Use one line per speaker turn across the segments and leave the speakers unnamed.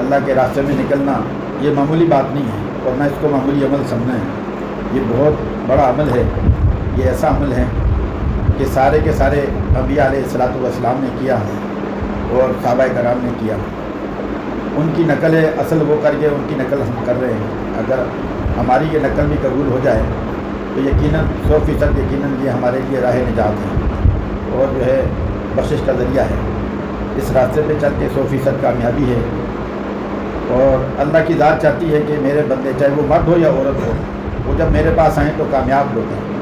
اللہ کے راستے میں نکلنا یہ معمولی بات نہیں ہے، اور نہ اس کو معمولی عمل سمجھنا ہے۔ یہ بہت بڑا عمل ہے، یہ ایسا عمل ہے کہ سارے کے سارے انبیاء علیہ الصلوۃ والسلام نے کیا اور صحابہ کرام نے کیا۔ ان کی نقل اصل وہ کر کے ان کی نقل ہم کر رہے ہیں۔ اگر ہماری یہ نقل بھی قبول ہو جائے تو یقیناً 100% یقیناً یہ ہمارے لیے راہ نجات ہے اور جو ہے بخشش کا ذریعہ ہے۔ اس راستے پہ چل کے 100% کامیابی ہے، اور اللہ کی ذات چاہتی ہے کہ میرے بندے، چاہے وہ مرد ہو یا عورت ہو، وہ جب میرے پاس آئیں تو کامیاب ہوتے ہیں۔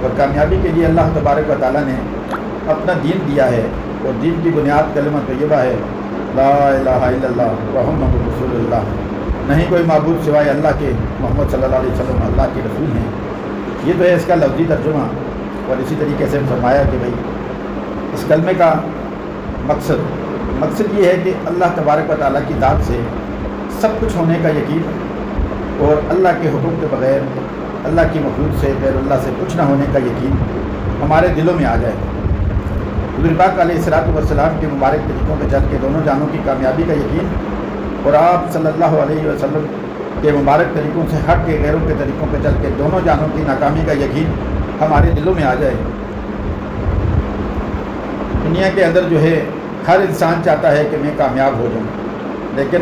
اور کامیابی کے لیے اللہ تبارک و تعالیٰ نے اپنا دین دیا ہے، اور دین کی بنیاد کلمہ طیبہ ہے، لا الہ الا اللہ محمد رسول اللہ۔ نہیں کوئی معبود سوائے اللہ کے، محمد صلی اللہ علیہ وسلم اللہ کے رسول ہیں۔ یہ تو ہے اس کا لفظی ترجمہ۔ اور اسی طریقے سے فرمایا کہ بھئی اس کلمے کا مقصد یہ ہے کہ اللہ تبارک و تعالیٰ کی ذات سے سب کچھ ہونے کا یقین، اور اللہ کے حکم کے بغیر اللہ کی مخلوق سے، غیر اللہ سے کچھ نہ ہونے کا یقین ہمارے دلوں میں آ جائے۔ حضور پاک علیہ الصلوۃ والسلام کے مبارک طریقوں پہ چل کے دونوں جانوں کی کامیابی کا یقین، اور آپ صلی اللہ علیہ وسلم کے مبارک طریقوں سے ہٹ کے غیروں کے طریقوں پہ چل کے دونوں جانوں کی ناکامی کا یقین ہمارے دلوں میں آ جائے۔ دنیا کے اندر جو ہے ہر انسان چاہتا ہے کہ میں کامیاب ہو جاؤں، لیکن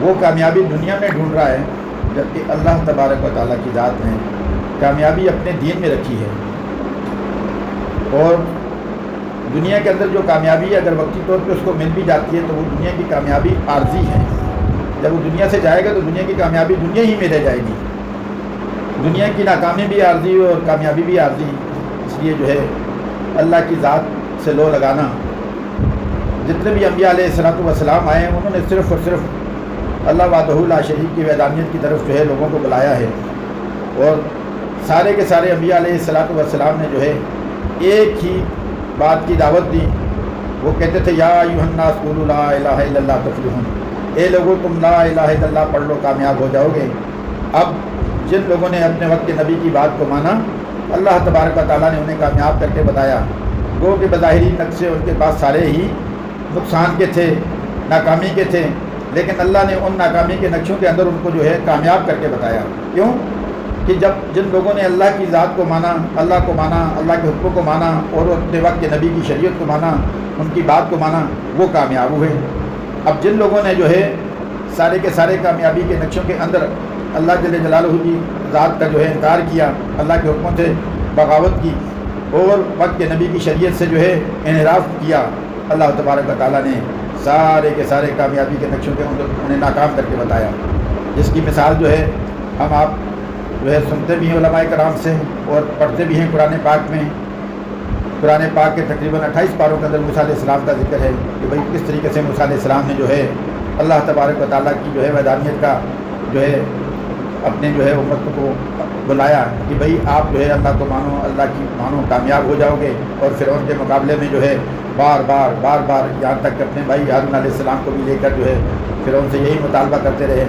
وہ کامیابی دنیا میں ڈھونڈ رہا ہے، جبکہ اللہ تبارک و تعالیٰ کی ذات نے کامیابی اپنے دین میں رکھی ہے۔ اور دنیا کے اندر جو کامیابی اگر وقتی طور پہ اس کو مل بھی جاتی ہے تو وہ دنیا کی کامیابی عارضی ہے۔ جب وہ دنیا سے جائے گا تو دنیا کی کامیابی دنیا ہی میں رہ جائے گی۔ دنیا کی ناکامی بھی عارضی اور کامیابی بھی عارضی، اس لیے جو ہے اللہ کی ذات سے لو لگانا۔ جتنے بھی انبیاء علیہ الصلوۃ والسلام آئے ہیں انہوں نے صرف اور صرف اللہ وحدہ لا شریک کی وحدانیت کی طرف جو ہے لوگوں کو بلایا ہے، اور سارے کے سارے انبیاء علیہ الصلوۃ والسلام نے جو ہے ایک ہی بات کی دعوت دی۔ وہ کہتے تھے یا ایھا الناس قولوا لا الہ الا اللہ تفلحون، اے لوگوں تم لا الہ الا اللہ پڑھ لو کامیاب ہو جاؤ گے۔ اب جن لوگوں نے اپنے وقت کے نبی کی بات کو مانا، اللہ تبارک و تعالیٰ نے انہیں کامیاب کر کے بتایا۔ وہ کہ بظاہری نقشے ان کے پاس سارے ہی نقصان کے تھے، ناکامی کے تھے، لیکن اللہ نے ان ناکامی کے نقشوں کے اندر ان کو جو ہے کامیاب کر کے بتایا۔ کیوں کہ جن لوگوں نے اللہ کی ذات کو مانا، اللہ کو مانا، اللہ کے حکموں کو مانا، اور اپنے وقت کے نبی کی شریعت کو مانا، ان کی بات کو مانا، وہ کامیاب ہوئے۔ اب جن لوگوں نے جو ہے سارے کے سارے کامیابی کے نقشوں کے اندر اللہ جل جلالہ کی ذات کا جو ہے انکار کیا، اللہ کے حکموں سے بغاوت کی، اور وقت کے نبی کی شریعت سے جو ہے انحراف کیا، اللہ تبارک و تعالیٰ نے سارے کے سارے کامیابی کے نقشوں کے اندر انہیں ناکام کر کے بتایا، جس کی مثال جو ہے ہم آپ جو ہے سنتے بھی ہیں علماء کرام سے اور پڑھتے بھی ہیں قرآن پاک میں۔ قرآن پاک کے تقریباً 28 پاروں کے اندر موسیٰ علیہ السلام کا ذکر ہے کہ بھئی کس طریقے سے موسیٰ علیہ السلام نے جو ہے اللہ تبارک و تعالیٰ کی جو ہے وحدانیت کا جو ہے اپنے جو ہے امت کو بلایا کہ بھئی آپ جو ہے اللہ کو مانو، اللہ کی مانو، کامیاب ہو جاؤ گے۔ اور فرعون کے مقابلے میں جو ہے بار بار یہاں تک کہ اپنے بھائی ہارون علیہ السلام کو بھی لے کر جو ہے فرعون سے یہی مطالبہ کرتے رہے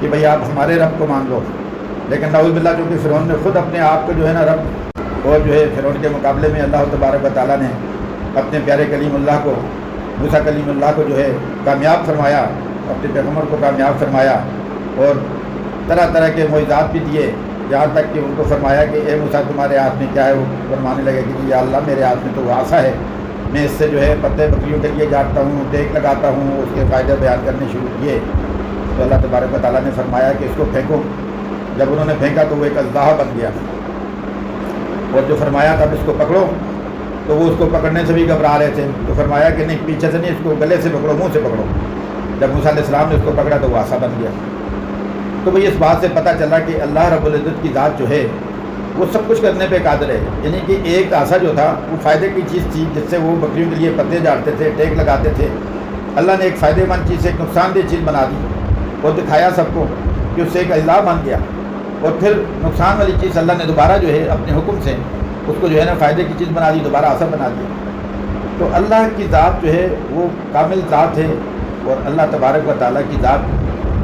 کہ بھئی آپ ہمارے رب کو مان لو، لیکن نعوذ باللہ جو کہ فرعون نے خود اپنے آپ کو جو ہے نا رب، اور جو ہے فرعون کے مقابلے میں اللہ تبارک و تعالیٰ نے اپنے پیارے کلیم اللہ کو، موسیٰ کلیم اللہ کو جو ہے کامیاب فرمایا، اپنے پیغمبر کو کامیاب فرمایا، اور طرح طرح کے معجزات بھی دیے، یہاں تک کہ ان کو فرمایا کہ اے موسیٰ تمہارے ہاتھ میں کیا ہے؟ وہ فرمانے لگے کہ یا اللہ میرے ہاتھ میں تو وہ عصا ہے، میں اس سے جو ہے پتے بکریوں کے لیے جاتا ہوں، ٹیک لگاتا ہوں، اس کے فائدے بیان کرنے شروع کیے تو اللہ تبارک و تعالیٰ نے فرمایا کہ اس کو پھینکو۔ جب انہوں نے پھینکا تو وہ ایک اژدہا بن گیا، اور جو فرمایا تھا اس کو پکڑو تو وہ اس کو پکڑنے سے بھی گھبرا رہے تھے، تو فرمایا کہ نہیں پیچھے سے نہیں، اس کو گلے سے پکڑو، منہ سے پکڑو۔ جب موسیٰ علیہ السلام نے اس کو پکڑا تو وہ عصا بن گیا۔ تو بھئی اس بات سے پتہ چلا کہ اللہ رب العزت کی ذات جو ہے وہ سب کچھ کرنے پہ قادر ہے، یعنی کہ ایک عصا جو تھا وہ فائدے کی چیز تھی، جس سے وہ بکریوں کے لیے پتے جاڑتے تھے، ٹیک لگاتے تھے۔ اللہ نے ایک فائدے مند چیز سے ایک نقصان دہ چیز بنا دی اور دکھایا سب کو کہ اس سے ایک اجزاء بن گیا، اور پھر نقصان والی چیز اللہ نے دوبارہ جو ہے اپنے حکم سے اس کو جو ہے نا فائدے کی چیز بنا دی، دوبارہ عصا بنا دیا۔ تو اللہ کی ذات جو ہے وہ کامل ذات ہے، اور اللہ تبارک و تعالیٰ کی ذات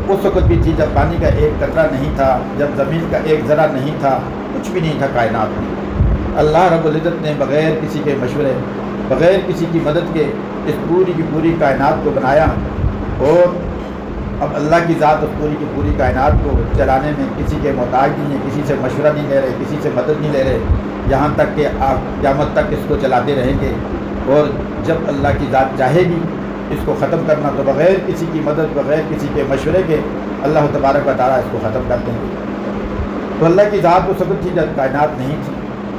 اس وقت بھی تھی جب پانی کا ایک قطرہ نہیں تھا، جب زمین کا ایک ذرہ نہیں تھا، کچھ بھی نہیں تھا کائنات میں۔ اللہ رب العزت نے بغیر کسی کے مشورے، بغیر کسی کی مدد کے اس پوری کی پوری کائنات کو بنایا، اور اب اللہ کی ذات اس پوری کی پوری کائنات کو چلانے میں کسی کے محتاج نہیں ہے، کسی سے مشورہ نہیں لے رہے، کسی سے مدد نہیں لے رہے، یہاں تک کہ آپ قیامت تک اس کو چلاتے رہیں گے، اور جب اللہ کی ذات چاہے گی اس کو ختم کرنا تو بغیر کسی کی مدد، بغیر کسی کے مشورے کے اللہ تبارک و تعالیٰ اس کو ختم کر دیں گے۔ تو اللہ کی ذات اس وقت تھی جب کائنات نہیں تھی،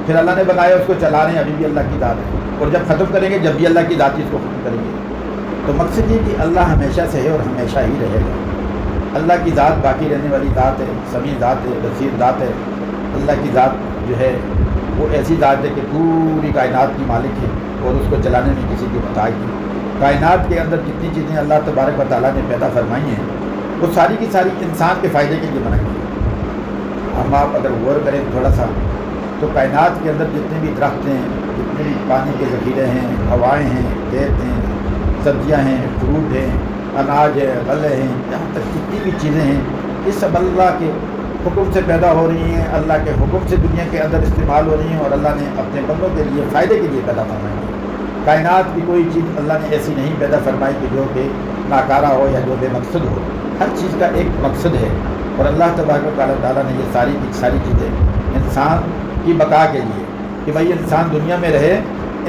پھر اللہ نے بنایا، اس کو چلا رہے ہیں، ابھی بھی اللہ کی ذات ہے، اور جب ختم کریں گے جب بھی اللہ کی ذات ہی اس کو ختم کریں گے۔ تو مقصد یہ کہ اللہ ہمیشہ سے ہے اور ہمیشہ ہی رہے گا۔ اللہ کی ذات باقی رہنے والی ذات ہے، سمیع ذات ہے، بصیر ذات ہے۔ اللہ کی ذات جو ہے وہ ایسی ذات ہے کہ پوری کائنات کی مالک ہے اور اس کو چلانے میں کسی کی محتاج نہیں۔ کائنات کے اندر جتنی چیزیں اللہ تبارک و تعالیٰ نے پیدا فرمائی ہیں وہ ساری کی ساری انسان کے فائدے کے لیے بنائی ہیں۔ ہم آپ اگر غور کریں تھوڑا سا تو کائنات کے اندر جتنے بھی درخت ہیں، جتنے بھی پانی کے ذخیرے ہیں، ہوائیں ہیں، کھیت ہیں، سبزیاں ہیں، فروٹ ہیں، اناج ہے، غلے ہیں، یہاں تک جتنی بھی چیزیں ہیں یہ سب اللہ کے حکم سے پیدا ہو رہی ہیں، اللہ کے حکم سے دنیا کے اندر استعمال ہو رہی ہیں، اور اللہ نے اپنے بندوں کے لیے فائدے کے لیے پیدا فرمائی ہے۔ کائنات کی کوئی چیز اللہ نے ایسی نہیں پیدا فرمائی کہ جو کہ ناکارہ ہو یا جو بے مقصد ہو، ہر چیز کا ایک مقصد ہے، اور اللہ تبارک و تعالیٰ نے یہ ساری کی ساری چیزیں انسان کی بقا کے لیے کہ بھائی انسان دنیا میں رہے،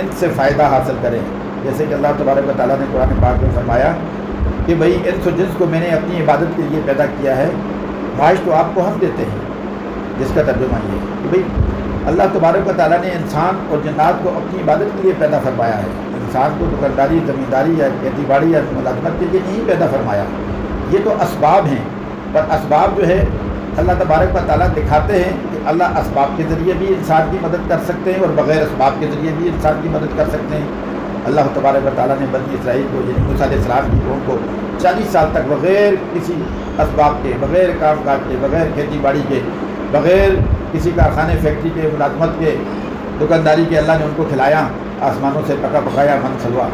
ان سے فائدہ حاصل کرے۔ جیسے کہ اللہ تبارک و تعالیٰ نے قرآن پاک میں فرمایا کہ بھئی انس و جنس کو میں نے اپنی عبادت کے لیے پیدا کیا ہے، معاش تو آپ کو ہم دیتے ہیں، جس کا ترجمہ یہ ہے کہ بھئی اللہ تبارک و تعالیٰ نے انسان اور جنات کو اپنی عبادت کے لیے پیدا فرمایا ہے۔ انسان کو دکانداری، زمینداری یا کھیتی باڑی یا ملازمت کے لیے نہیں پیدا فرمایا، یہ تو اسباب ہیں، پر اسباب جو ہے اللہ تبارک و تعالیٰ دکھاتے ہیں کہ اللہ اسباب کے ذریعے بھی انسان کی مدد کر سکتے ہیں اور بغیر اسباب کے ذریعے بھی انسان کی مدد کر سکتے ہیں۔ اللہ تبارک و تعالیٰ نے بنی اسرائیل کو یعنی موسیٰ علیہ السلام کی قوم کو 40 سال تک بغیر کسی اسباب کے، بغیر کام کاج کے، بغیر کھیتی باڑی کے، بغیر کسی کارخانے فیکٹری کے، ملازمت کے، دکانداری کے اللہ نے ان کو کھلایا، آسمانوں سے پکا پکایا من سلوا۔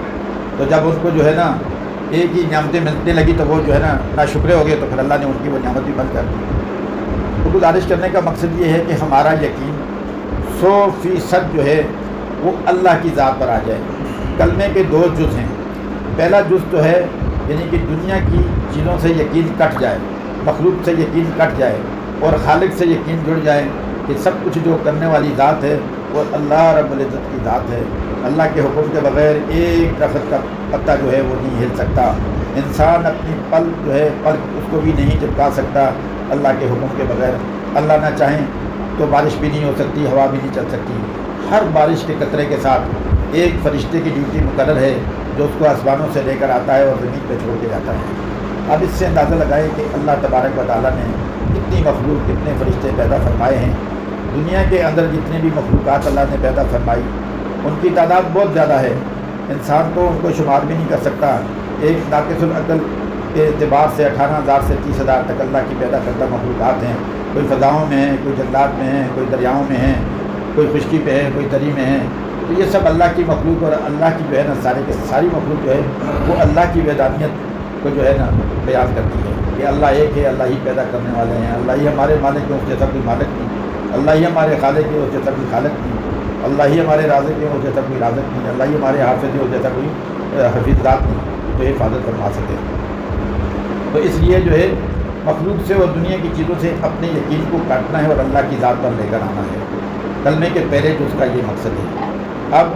تو جب ان کو جو ہے نا ایک ہی نعمتیں ملنے لگی تو وہ جو ہے نا ناشکرے ہو گئے، تو پھر اللہ نے ان کی وہ نعمت بھی بند کر دی۔ تو گزارش کرنے کا مقصد یہ ہے کہ ہمارا یقین 100% جو ہے وہ اللہ کی ذات پر آ جائے۔ کلمے کے 2 جز ہیں، پہلا جز تو ہے یعنی کہ دنیا کی چیزوں سے یقین کٹ جائے، مخلوق سے یقین کٹ جائے اور خالق سے یقین جڑ جائے کہ سب کچھ جو کرنے والی ذات ہے وہ اللہ رب العزت کی ذات ہے۔ اللہ کے حکم کے بغیر ایک درخت کا پتا جو ہے وہ نہیں ہل سکتا، انسان اپنی پل جو ہے پل اس کو بھی نہیں چپکا سکتا اللہ کے حکم کے بغیر۔ اللہ نہ چاہیں تو بارش بھی نہیں ہو سکتی، ہوا بھی نہیں چل سکتی۔ ہر بارش کے قطرے کے ساتھ ایک فرشتے کی ڈیوٹی مقرر ہے جو اس کو آسمانوں سے لے کر آتا ہے اور زمین پہ چھوڑ کے جاتا ہے۔ اب اس سے اندازہ لگائیں کہ اللہ تبارک و تعالیٰ نے کتنی مخلوق، کتنے فرشتے پیدا فرمائے ہیں۔ دنیا کے اندر جتنے بھی مخلوقات اللہ نے پیدا فرمائی ان کی تعداد بہت زیادہ ہے، انسان تو ان کو شمار بھی نہیں کر سکتا۔ ایک ناقص العقل کے اعتبار سے 18,000 سے 30,000 تک اللہ کی پیدا کردہ مخلوقات ہیں۔ کوئی فضاؤں میں ہیں، کوئی جنگلات میں ہیں، کوئی دریاؤں میں ہیں، کوئی خشکی پہ ہے، کوئی تری میں ہے۔ تو یہ سب اللہ کی مخلوق، اور اللہ کی جو ہے نا ساری مخلوق جو ہے وہ اللہ کی وحدانیت کو جو ہے نا بیان کرتی ہے کہ اللہ ایک ہے، اللہ ہی پیدا کرنے والے ہیں، اللہ ہی ہمارے مالک ہیں، اس جیسا کوئی مالک نہیں، اللہ ہی ہمارے خالق ہے، اس جیسا کوئی خالق نہیں، اللہ ہی ہمارے رازق ہے، اس جیسا کوئی رازق نہیں، اللہ ہی ہمارے حافظ ہے، اس جیسا کوئی حفیظ ذات نہیں تو حفاظت فرما سکے۔ تو اس لیے جو ہے مخلوق سے اور دنیا کی چیزوں سے اپنے یقین کو کاٹنا ہے اور اللہ کی ذات پر لے کر آنا ہے۔ کلمے کے پہلے جو اس کا یہ مقصد ہے۔ اب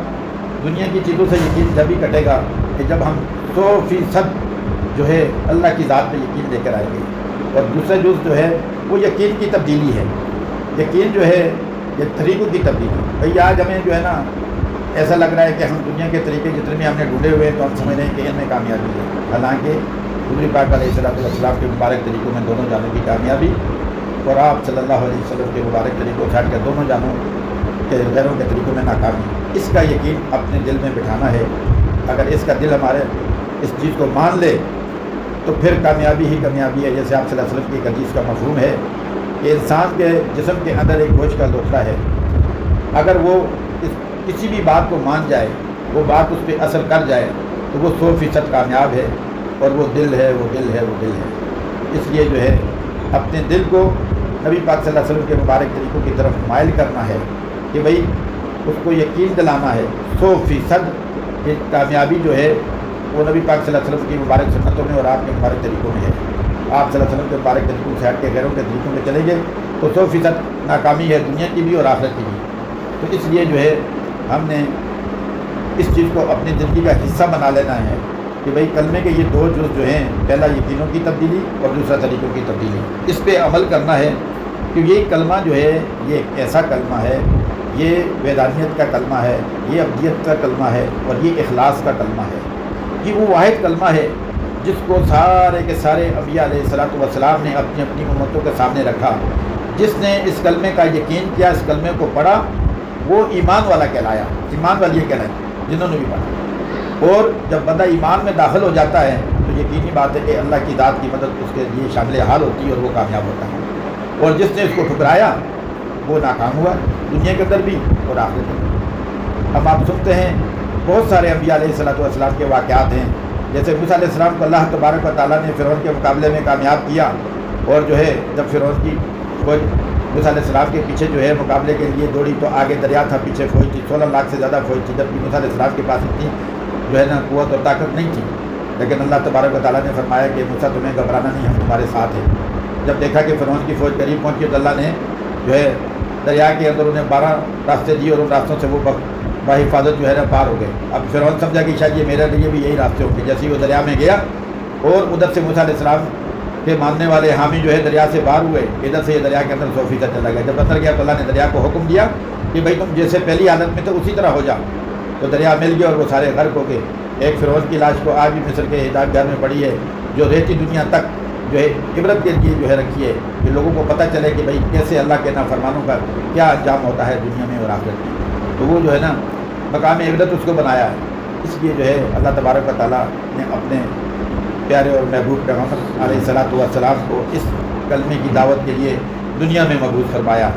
دنیا کی چیزوں سے یقین جب ہی کٹے گا کہ جب ہم 100% جو ہے اللہ کی ذات پہ یقین لے کر آئیں گے۔ اور دوسرا جز جو ہے وہ یقین کی تبدیلی ہے۔ یقین جو ہے یہ طریقوں کی تبدیلی۔ بھئی آج ہمیں جو ہے نا ایسا لگ رہا ہے کہ ہم دنیا کے طریقے جتنے بھی ہم نے ڈھونڈے ہوئے ہیں تو ہم سمجھ رہے ہیں کہ ان میں کامیابی ہے، حالانکہ حضور پاک علیہ السلام کے مبارک طریقوں میں دونوں جانوں کی کامیابی، اور آپ صلی اللہ علیہ وسلم کے مبارک طریقوں چھاڑ کر دونوں جانوں کے غیروں کے طریقوں میں ناکامی۔ اس کا یقین اپنے دل میں بٹھانا ہے۔ اگر اس کا دل ہمارے اس چیز کو مان لے تو پھر کامیابی ہی کامیابی ہے۔ جیسے آپ صلی اللہ علیہ وسلم کی حدیث کا مفہوم ہے کہ انسان کے جسم کے اندر ایک گوشت کا لوتھڑا ہے، اگر وہ کسی بھی بات کو مان جائے، وہ بات اس پہ اثر کر جائے تو وہ 100% کامیاب ہے، اور وہ دل ہے، وہ دل ہے، وہ دل ہے۔ اس لیے جو ہے اپنے دل کو نبی پاک صلی اللہ علیہ وسلم کے مبارک طریقوں کی طرف مائل کرنا ہے کہ بھئی اس کو یقین دلانا ہے 100% کہ کامیابی جو ہے وہ نبی پاک صلی اللہ علیہ وسلم کی مبارک سنتوں میں اور آپ کے مبارک طریقوں میں ہے۔ آپ صلی اللہ علیہ وسلم کے مبارک طریقوں سے ہٹ کے غیروں کے طریقوں میں چلیں گے تو 100% ناکامی ہے دنیا کی بھی اور آخرت کی بھی۔ تو اس لیے جو ہے ہم نے اس چیز کو اپنی زندگی کا حصہ بنا لینا ہے کہ بھئی کلمے کے یہ 2 جز جو ہیں، پہلا یقینوں کی تبدیلی اور دوسرا طریقوں کی تبدیلی، اس پہ عمل کرنا ہے۔ کہ یہ کلمہ جو ہے یہ ایک ایسا کلمہ ہے، یہ وحدانیت کا کلمہ ہے، یہ ابدیت کا کلمہ ہے اور یہ اخلاص کا کلمہ ہے۔ کہ وہ واحد کلمہ ہے جس کو سارے کے سارے انبیاء علیہ الصلوۃ والسلام نے اپنی اپنی امتوں کے سامنے رکھا۔ جس نے اس کلمے کا یقین کیا، اس کلمے کو پڑھا، وہ ایمان والا کہلایا، ایمان والی کہلائے جنہوں نے بھی پڑھا۔ اور جب بندہ ایمان میں داخل ہو جاتا ہے تو یقینی بات ہے کہ اللہ کی ذات کی مدد اس کے لیے شامل حال ہوتی ہے اور وہ کامیاب ہوتا ہے۔ اور جس نے اس کو ٹھکرایا وہ ناکام ہوا، دنیا کے اندر بھی اور آخرت میں۔ اب آپ سنتے ہیں بہت سارے انبیاء علیہ الصلوۃ والسلام کے واقعات ہیں، جیسے موسیٰ علیہ السلام کو اللہ تبارک و تعالیٰ نے فرعون کے مقابلے میں کامیاب کیا، اور جو ہے جب فرعون کی فوج موسیٰ علیہ السلام کے پیچھے جو ہے مقابلے کے لیے دوڑی تو آگے دریا تھا، پیچھے فوج تھی، 16 لاکھ سے زیادہ فوج تھی، جبکہ موسیٰ علیہ السلام کے پاس اتنی جو ہے نا قوت اور طاقت نہیں تھی۔ لیکن اللہ تبارک و تعالیٰ نے فرمایا کہ موسیٰ تمہیں گھبرانا نہیں، ہم تمہارے ساتھ ہیں۔ جب دیکھا کہ فرعون کی فوج قریب پہنچی تو اللہ نے جو ہے دریا کے اندر انہیں 12 راستے دیے اور ان راستوں سے وہ بحفاظت جو ہے نا پار ہو گئے۔ اب فرعون سمجھا کہ شاید یہ میرے لیے بھی یہی راستے ہوں گے۔ جیسے ہی وہ دریا میں گیا اور ادھر سے موسیٰ علیہ السلام کے ماننے والے حامی جو ہے دریا سے باہر ہوئے، ادھر سے یہ دریا کے اندر 100% چلا گیا۔ جب اندر گیا تو اللہ نے دریا کو حکم دیا کہ بھائی تم جیسے پہلی حالت میں تو اسی طرح ہو جا۔ تو دریا مل گیا اور وہ سارے غرق ہو گئے۔ ایک فرعون کی لاش کو آج بھی مصر کے ہدایت گھر میں پڑی ہے، جو رہتی دنیا تک جو ہے عبرت کے لیے جو ہے رکھی ہے، کہ لوگوں کو پتہ چلے کہ بھائی کیسے اللہ کے نافرمانوں کا کیا انجام ہوتا ہے دنیا میں اور آخرت میں۔ تو وہ جو ہے نا مقام عبرت اس کو بنایا ہے۔ اس لیے جو ہے اللہ تبارک و تعالیٰ نے اپنے پیارے اور محبوب پیغمبر علیہ الصلوۃ والسلام کو اس کلمے کی دعوت کے لیے دنیا میں مبعوث فرمایا۔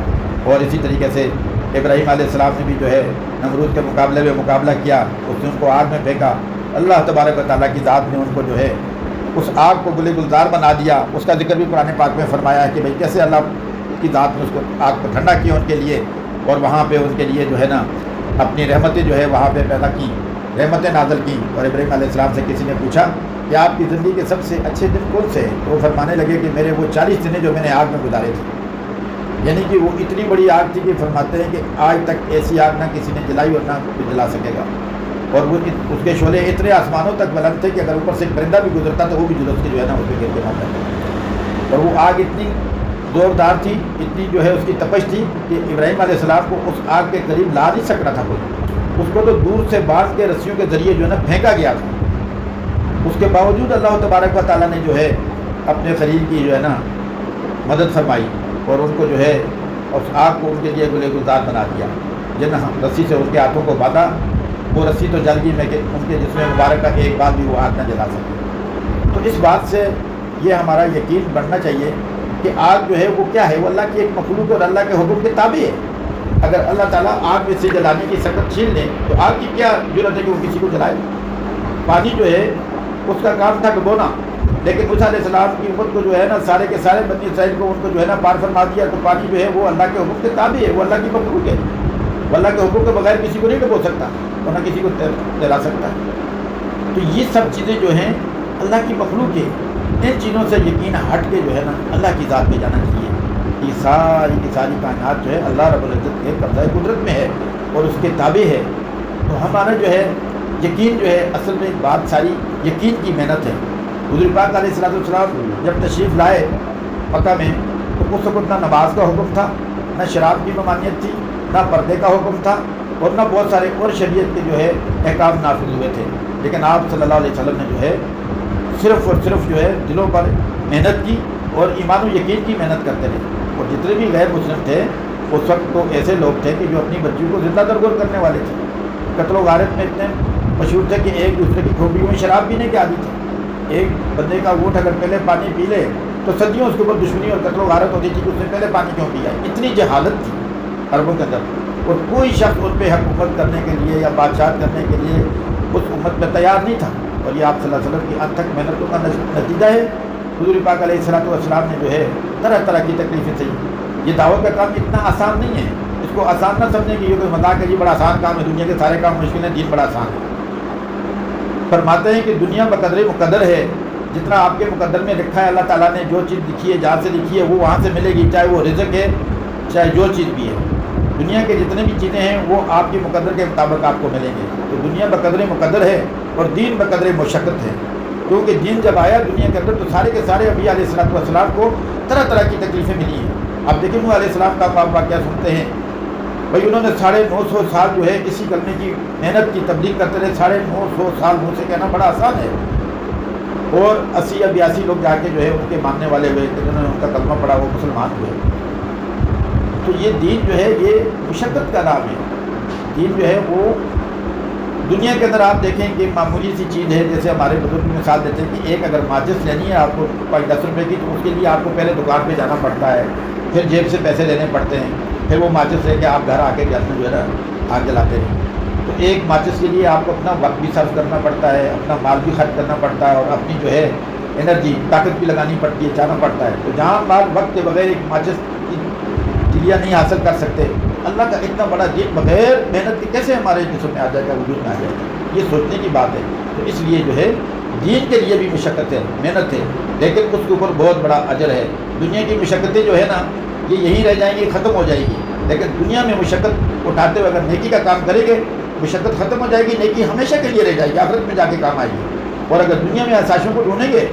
اور اسی طریقے سے ابراہیم علیہ السلام نے بھی جو ہے نمرود کے مقابلے میں مقابلہ کیا، اس نے ان کو آگ میں پھینکا۔ اللہ تبارک و تعالیٰ کی ذات نے ان کو جو ہے اس آگ کو گلے گلزار بنا دیا۔ اس کا ذکر بھی قرآن پاک میں فرمایا ہے کہ بھئی کیسے اللہ کی ذات نے اس کو آگ کو ٹھنڈا کیا ان کے لیے، اور وہاں پہ ان کے لیے جو ہے نا اپنی رحمتیں جو ہے وہاں پہ پیدا کی، رحمتیں نازل کی۔ اور ابراہیم علیہ السلام سے کسی نے پوچھا کہ آپ کی زندگی کے سب سے اچھے دن کون سے ہیں؟ تو وہ فرمانے لگے کہ میرے وہ 40 دن جو میں نے آگ میں گزارے تھے۔ یعنی کہ وہ اتنی بڑی آگ تھی کہ فرماتے ہیں کہ آج تک ایسی آگ نہ کسی نے جلائی اور نہ کوئی جلا سکے گا۔ اور وہ اس کے شعلے اتنے آسمانوں تک بلند تھے کہ اگر اوپر سے ایک پرندہ بھی گزرتا تو وہ بھی جلس کے جو ہے نا اس پہ گر کے مر جاتا۔ اور وہ آگ اتنی زوردار تھی، اتنی جو ہے اس کی تپش تھی کہ ابراہیم علیہ السلام کو اس آگ کے قریب لا نہیں سک رہا تھا کوئی، اس کو تو دور سے باندھ کے رسیوں کے ذریعے جو ہے نا پھینکا گیا تھا۔ اس کے باوجود اللہ تبارک و تعالیٰ نے جو ہے اپنے خلیل کی جو ہے نا مدد فرمائی اور ان کو جو ہے اس آگ کو ان کے لیے گلے گلزار بنا دیا۔ جن رسی سے ان کے ہاتھوں کو باندھا، وہ رسی تو جل گئی میں کہ ان کے جسم مبارک کا ایک بار بھی وہ آگ نہ جلا سکے۔ تو اس بات سے یہ ہمارا یقین بڑھنا چاہیے کہ آگ جو ہے وہ کیا ہے، وہ اللہ کی ایک مخلوق اور اللہ کے حکم کے تابع ہے۔ اگر اللہ تعالیٰ آگ میں سے جلانے کی سکت چھین لے تو آگ کی کیا ضرورت ہے کہ وہ کسی کو جلائے؟ پانی جو ہے اس کا کام تھا ڈبونا، لیکن موسیٰ علیہ السلام کی امت کو جو ہے نا سارے کے سارے بنی اسرائیل کو ان کو جو ہے نا پار فرما دیا۔ تو پانی جو ہے وہ اللہ کے حکم کے تابع ہے، وہ اللہ کی مخلوق ہے۔ وہ اللہ کے حکم کے بغیر کسی کو نہیں ڈبو سکتا اور نہ کسی کو تیرا سکتا۔ تو یہ سب چیزیں جو ہیں اللہ کی مخلوق ہے، ان چیزوں سے یقین ہٹ کے جو ہے نا اللہ کی ذات پہ جانا چاہیے۔ یہ ساری کی ساری کائنات جو ہے اللہ رب العزت کے قبضہ قدرت میں ہے اور اس کے تابع ہے۔ تو ہمارا جو ہے یقین جو ہے اصل میں بات ساری یقین کی محنت ہے۔ حضور پاک علیہ الصلوۃ والسلام جب تشریف لائے مکہ میں تو اس وقت نہ نماز کا حکم تھا، نہ شراب کی ممانعت تھی، نہ پردے کا حکم تھا، اور نہ بہت سارے اور شریعت کے جو ہے احکام نافذ ہوئے تھے۔ لیکن آپ صلی اللہ علیہ وسلم نے جو ہے صرف اور صرف جو ہے دلوں پر محنت کی اور ایمان و یقین کی محنت کرتے رہے۔ اور جتنے بھی غیر مسلم تھے اس وقت تو ایسے لوگ تھے کہ جو اپنی بچیوں کو زندہ درگور کرنے والے تھے، قتل و غارت میں اتنے مشہور تھے کہ ایک دوسرے کی کھوپڑیوں میں شراب پینے کے عادی تھے۔ ایک بندے کا اونٹ اگر پہلے پانی پی لے تو صدیوں اس کے اوپر دشمنی اور قتل و غارت ہوتی تھی کہ اس نے پہلے پانی کیوں پیا۔ اتنی جہالت تھی عربوں کے اندر، اور کوئی شخص ان پہ حکومت کرنے کے لیے یا بادشاہت کرنے کے لیے اس امت میں تیار نہیں تھا۔ اور یہ آپ صلی اللہ علیہ وسلم کی انت تک محنتوں کا نتیجہ ہے۔ حضور پاک علیہ الصلوۃ والسلام نے جو ہے طرح طرح کی تکلیفیں سہی۔ یہ دعوت کا کام اتنا آسان نہیں ہے، اس کو آسان نہ سمجھیں کہ یہ کوئی مذاق ہے، یہ بڑا آسان کام ہے، دنیا کے سارے کام مشکل ہیں، دین بڑا آسان ہے۔ فرماتے ہیں کہ دنیا بقدر مقدر ہے جتنا آپ کے مقدر میں لکھا ہے اللہ تعالیٰ نے جو چیز لکھی ہے جہاں سے لکھی ہے وہ وہاں سے ملے گی، چاہے وہ رزق ہے چاہے جو چیز بھی ہے۔ دنیا کے جتنے بھی چیزیں ہیں وہ آپ کے مقدر کے مطابق آپ کو ملیں گے۔ تو دنیا بقدر مقدر ہے اور دین بقدر مشقت ہے، کیونکہ دین جب آیا دنیا کے اندر تو سارے کے سارے انبیاء علیہ السلام کو طرح طرح کی تکلیفیں ملی ہیں۔ آپ دیکھیں نوح علیہ السلام کا آپ واقعہ سنتے ہیں، بھائی انہوں نے 950 سال جو ہے اسی کلمے کی محنت کی تبلیغ کرتے رہے۔ 950 سال منہ سے کہنا بڑا آسان ہے، اور 80 یا 82 لوگ جا کے جو ہے ان کے ماننے والے ہوئے، جنہوں نے ان کا کلمہ پڑھا وہ مسلمان ہوئے۔ تو یہ دین جو ہے یہ مشقت کا نام ہے۔ دین جو ہے وہ دنیا کے اندر آپ دیکھیں کہ معمولی سی چیز ہے، جیسے ہمارے بزرگ مثال دیتے ہیں کہ ایک اگر ماچس لینی ہے آپ کو 5-10 روپے کی، تو اس کے لیے آپ کو پہلے دکان پہ جانا پڑتا ہے، پھر جیب سے پیسے لینے پڑتے ہیں، پھر وہ ماچس لے کے آپ گھر آ کے گیس میں جو ہے نا آگ جلاتے ہیں۔ تو ایک ماچس کے لیے آپ کو اپنا وقت بھی صرف کرنا پڑتا ہے، اپنا مال بھی خرچ کرنا پڑتا ہے، اور اپنی جو ہے انرجی طاقت بھی لگانی پڑتی ہے، جانا پڑتا ہے۔ تو جہاں مال وقت کے بغیر ایک ماچس کی تلیہ نہیں حاصل کر سکتے، اللہ کا اتنا بڑا دین بغیر محنت کے کیسے ہمارے جسم میں آ جائے گا، وجود میں آ جائے گا؟ یہ سوچنے کی بات ہے۔ تو اس لیے جو ہے دین کے لیے بھی مشقت ہے، محنت ہے، لیکن اس کے اوپر بہت بڑا اجر ہے۔ دنیا کی مشقتیں جو ہے نا یہ یہیں رہ جائیں گی، ختم ہو جائے گی، لیکن دنیا میں مشقت اٹھاتے ہوئے اگر نیکی کا کام کریں گے مشقت ختم ہو جائے گی، نیکی ہمیشہ کے لیے رہ جائے گی، آخرت میں جا کے کام آئے گی۔ اور اگر دنیا میں آسائشوں کو ڈھونڈیں گے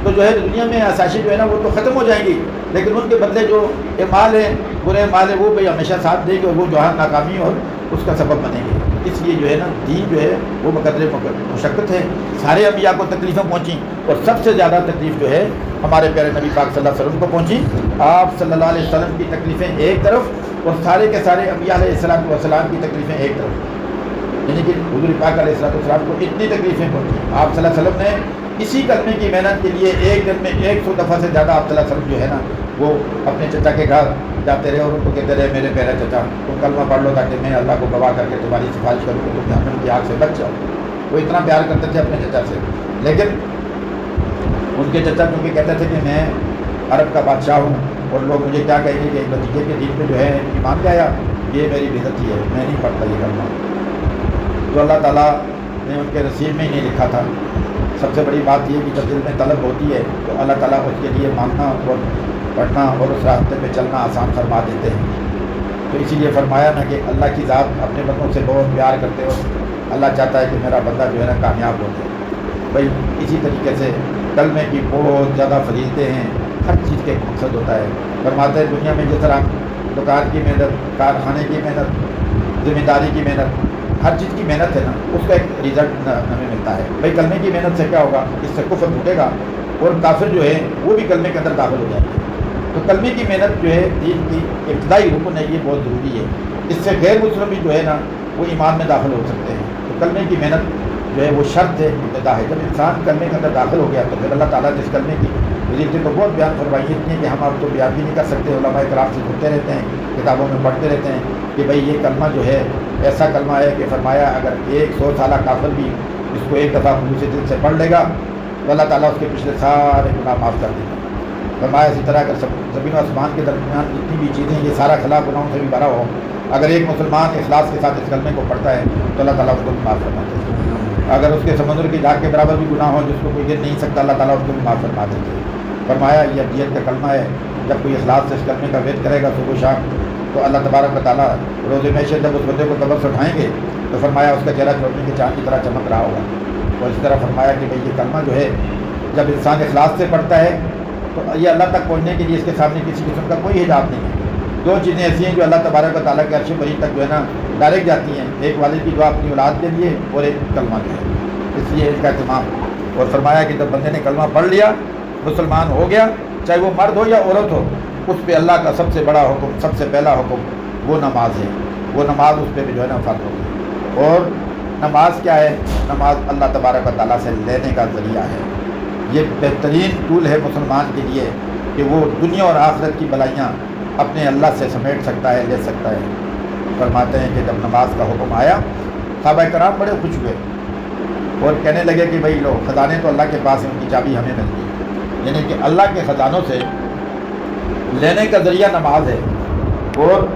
تو جو ہے دنیا میں آسائشیں جو ہے نا وہ تو ختم ہو جائیں گی، لیکن ان کے بدلے جو اعمال ہیں، برے اعمال ہیں، وہ بھی ہمیشہ ساتھ دیں گے، اور وہ جو ہے ناکامی اور اس کا سبب بنیں گے۔ اس لیے جو ہے نا دین جو ہے وہ بقدر مشقت ہے۔ سارے انبیاء کو تکلیفیں پہنچیں، اور سب سے زیادہ تکلیف جو ہے ہمارے پیارے نبی پاک صلی اللہ علیہ وسلم کو پہنچی۔ آپ صلی اللہ علیہ وسلم کی تکلیفیں ایک طرف اور سارے کے سارے انبیاء علیہ السلام کی تکلیفیں ایک طرف، یعنی کہ حضور پاک علیہ السلام کو اتنی تکلیفیں پہنچی۔ آپ صلی اللہ علیہ وسلم نے اسی کلمے کی محنت کے لیے ایک دن میں 100 دفعہ سے زیادہ آپ صلی اللہ علیہ وسلم جو ہے نا وہ اپنے چچا کے گھر جاتے رہے، اور ان کو کہتے رہے میرے پیارے چچا تم کلمہ پڑھ لو تاکہ میں اللہ کو گواہ کر کے تمہاری سفارش کروں کہ تم جہنم کی آگ سے بچ جاؤ۔ وہ اتنا پیار کرتے تھے اپنے چچا سے، لیکن ان کے چچا کیونکہ کہتے تھے کہ میں عرب کا بادشاہ ہوں اور لوگ مجھے کیا کہیں گے کہ بھتیجے کے دین پہ جو ہے ایمان لایا، یہ میری بےعزتی ہے، میں نہیں پڑھتا یہ کلمہ۔ تو اللہ تعالیٰ نے ان کے نصیب میں ہی نہیں لکھا تھا۔ سب سے بڑی بات یہ کہ جب دل میں طلب ہوتی ہے تو اللہ تعالیٰ اس کے لیے ماننا اور پڑھنا اور اس راستے پہ چلنا آسان فرما دیتے ہیں۔ تو اسی لیے فرمایا نا کہ اللہ کی ذات اپنے بندوں سے بہت پیار کرتے ہو، اللہ چاہتا ہے کہ میرا بندہ جو ہے نا کامیاب ہو جائے۔ بھائی اسی طریقے سے کلمے کی بہت زیادہ فضیلتیں ہیں، ہر چیز کے مقصد ہوتا ہے۔ فرماتے ہیں دنیا میں جس طرح دکان کی محنت، کارخانے کی محنت، ذمہ داری کی محنت، ہر چیز کی محنت ہے نا اس کا ایک رزلٹ ہمیں ملتا ہے۔ بھائی کلمے کی محنت سے کیا ہوگا، اس سے کفر ٹوٹے گا اور کافر جو ہے وہ بھی کلمے کے اندر داخل ہو جائیں گے۔ تو کلمے کی محنت جو ہے دین کی ابتدائی رکن ہے، یہ بہت ضروری ہے۔ اس سے غیر مسلم بھی جو ہے نا وہ ایمان میں داخل ہو سکتے ہیں۔ تو کلمے کی محنت جو ہے وہ شرط ہے، ابتدا ہے۔ جب انسان کلمے کے اندر داخل ہو گیا تو پھر اللہ تعالیٰ نے اس کلمے کی فضیلتیں تو بہت بیان فرمائی ہیں، اتنی کہ ہم آپ تو بیان بھی نہیں کر سکتے۔ علماء کرام سے سنتے رہتے ہیں، کتابوں میں پڑھتے رہتے ہیں کہ بھائی یہ کلمہ جو ہے ایسا کلمہ ہے کہ فرمایا اگر 100 سالہ کافر بھی اس کو ایک دفعہ خلوص دل سے پڑھ لے گا تو اللہ تعالیٰ اس کے پچھلے سارے گناہ معاف کر دے گا۔ فرمایا اسی طرح اگر زمین و آسمان کے درمیان جتنی بھی چیزیں یہ سارا خلا گناہوں سے بھی بھرا ہو، اگر ایک مسلمان اخلاص کے ساتھ اس کلمے کو پڑھتا ہے تو اللہ تعالیٰ اس کو بھی معاف فرما دیتے ہیں۔ اگر اس کے سمندر کی جھاگ کے برابر بھی گناہ ہو جس کو کوئی گر نہیں سکتا، اللہ تعالیٰ اس کو بھی معاف فرما دیتے ہیں۔ فرمایا یہ ابدیت کا کلمہ ہے، جب کوئی اخلاص سے اس کلمے کا وید کرے گا صبح و شام تو اللہ تبارک و تعالیٰ روز محشر جب اس بندے کو قبر سے اٹھائیں گے تو فرمایا اس کا چہرہ چھوڑنے کے چاند کی طرح چمک رہا ہوگا۔ اور اس طرح فرمایا کہ بھئی یہ کلمہ جو ہے جب انسان اخلاص سے پڑھتا ہے تو یہ اللہ تک پہنچنے کے لیے اس کے سامنے کسی قسم کا کوئی حجاب نہیں ہے۔ دو چیزیں ایسی ہیں جو اللہ تبارک و تعالیٰ کے عرش بری تک جو ہے نا ڈائریکٹ جاتی ہیں، ایک والد کی دعا اپنی اولاد کے لیے اور ایک کلمہ جو ہے، اس لیے اس کا اہتمام۔ اور فرمایا کہ جب بندے نے کلمہ پڑھ لیا، مسلمان ہو گیا، چاہے وہ مرد ہو یا عورت ہو، اس پہ اللہ کا سب سے بڑا حکم، سب سے پہلا حکم وہ نماز ہے۔ وہ نماز اس پہ بھی جو ہے نا فرض ہوگی۔ اور نماز کیا ہے؟ نماز اللہ تبارک و تعالیٰ سے لینے کا ذریعہ ہے۔ یہ بہترین ٹول ہے مسلمان کے لیے کہ وہ دنیا اور آخرت کی بلائیاں اپنے اللہ سے سمیٹ سکتا ہے، لے سکتا ہے۔ فرماتے ہیں کہ جب نماز کا حکم آیا صحابہ کرام بڑے خوش ہوئے اور کہنے لگے کہ بھائی لو خزانے تو اللہ کے پاس ہیں، ان کی چابی ہمیں مل گئی۔ یعنی کہ اللہ کے خزانوں سے لینے کا ذریعہ نماز ہے۔ اور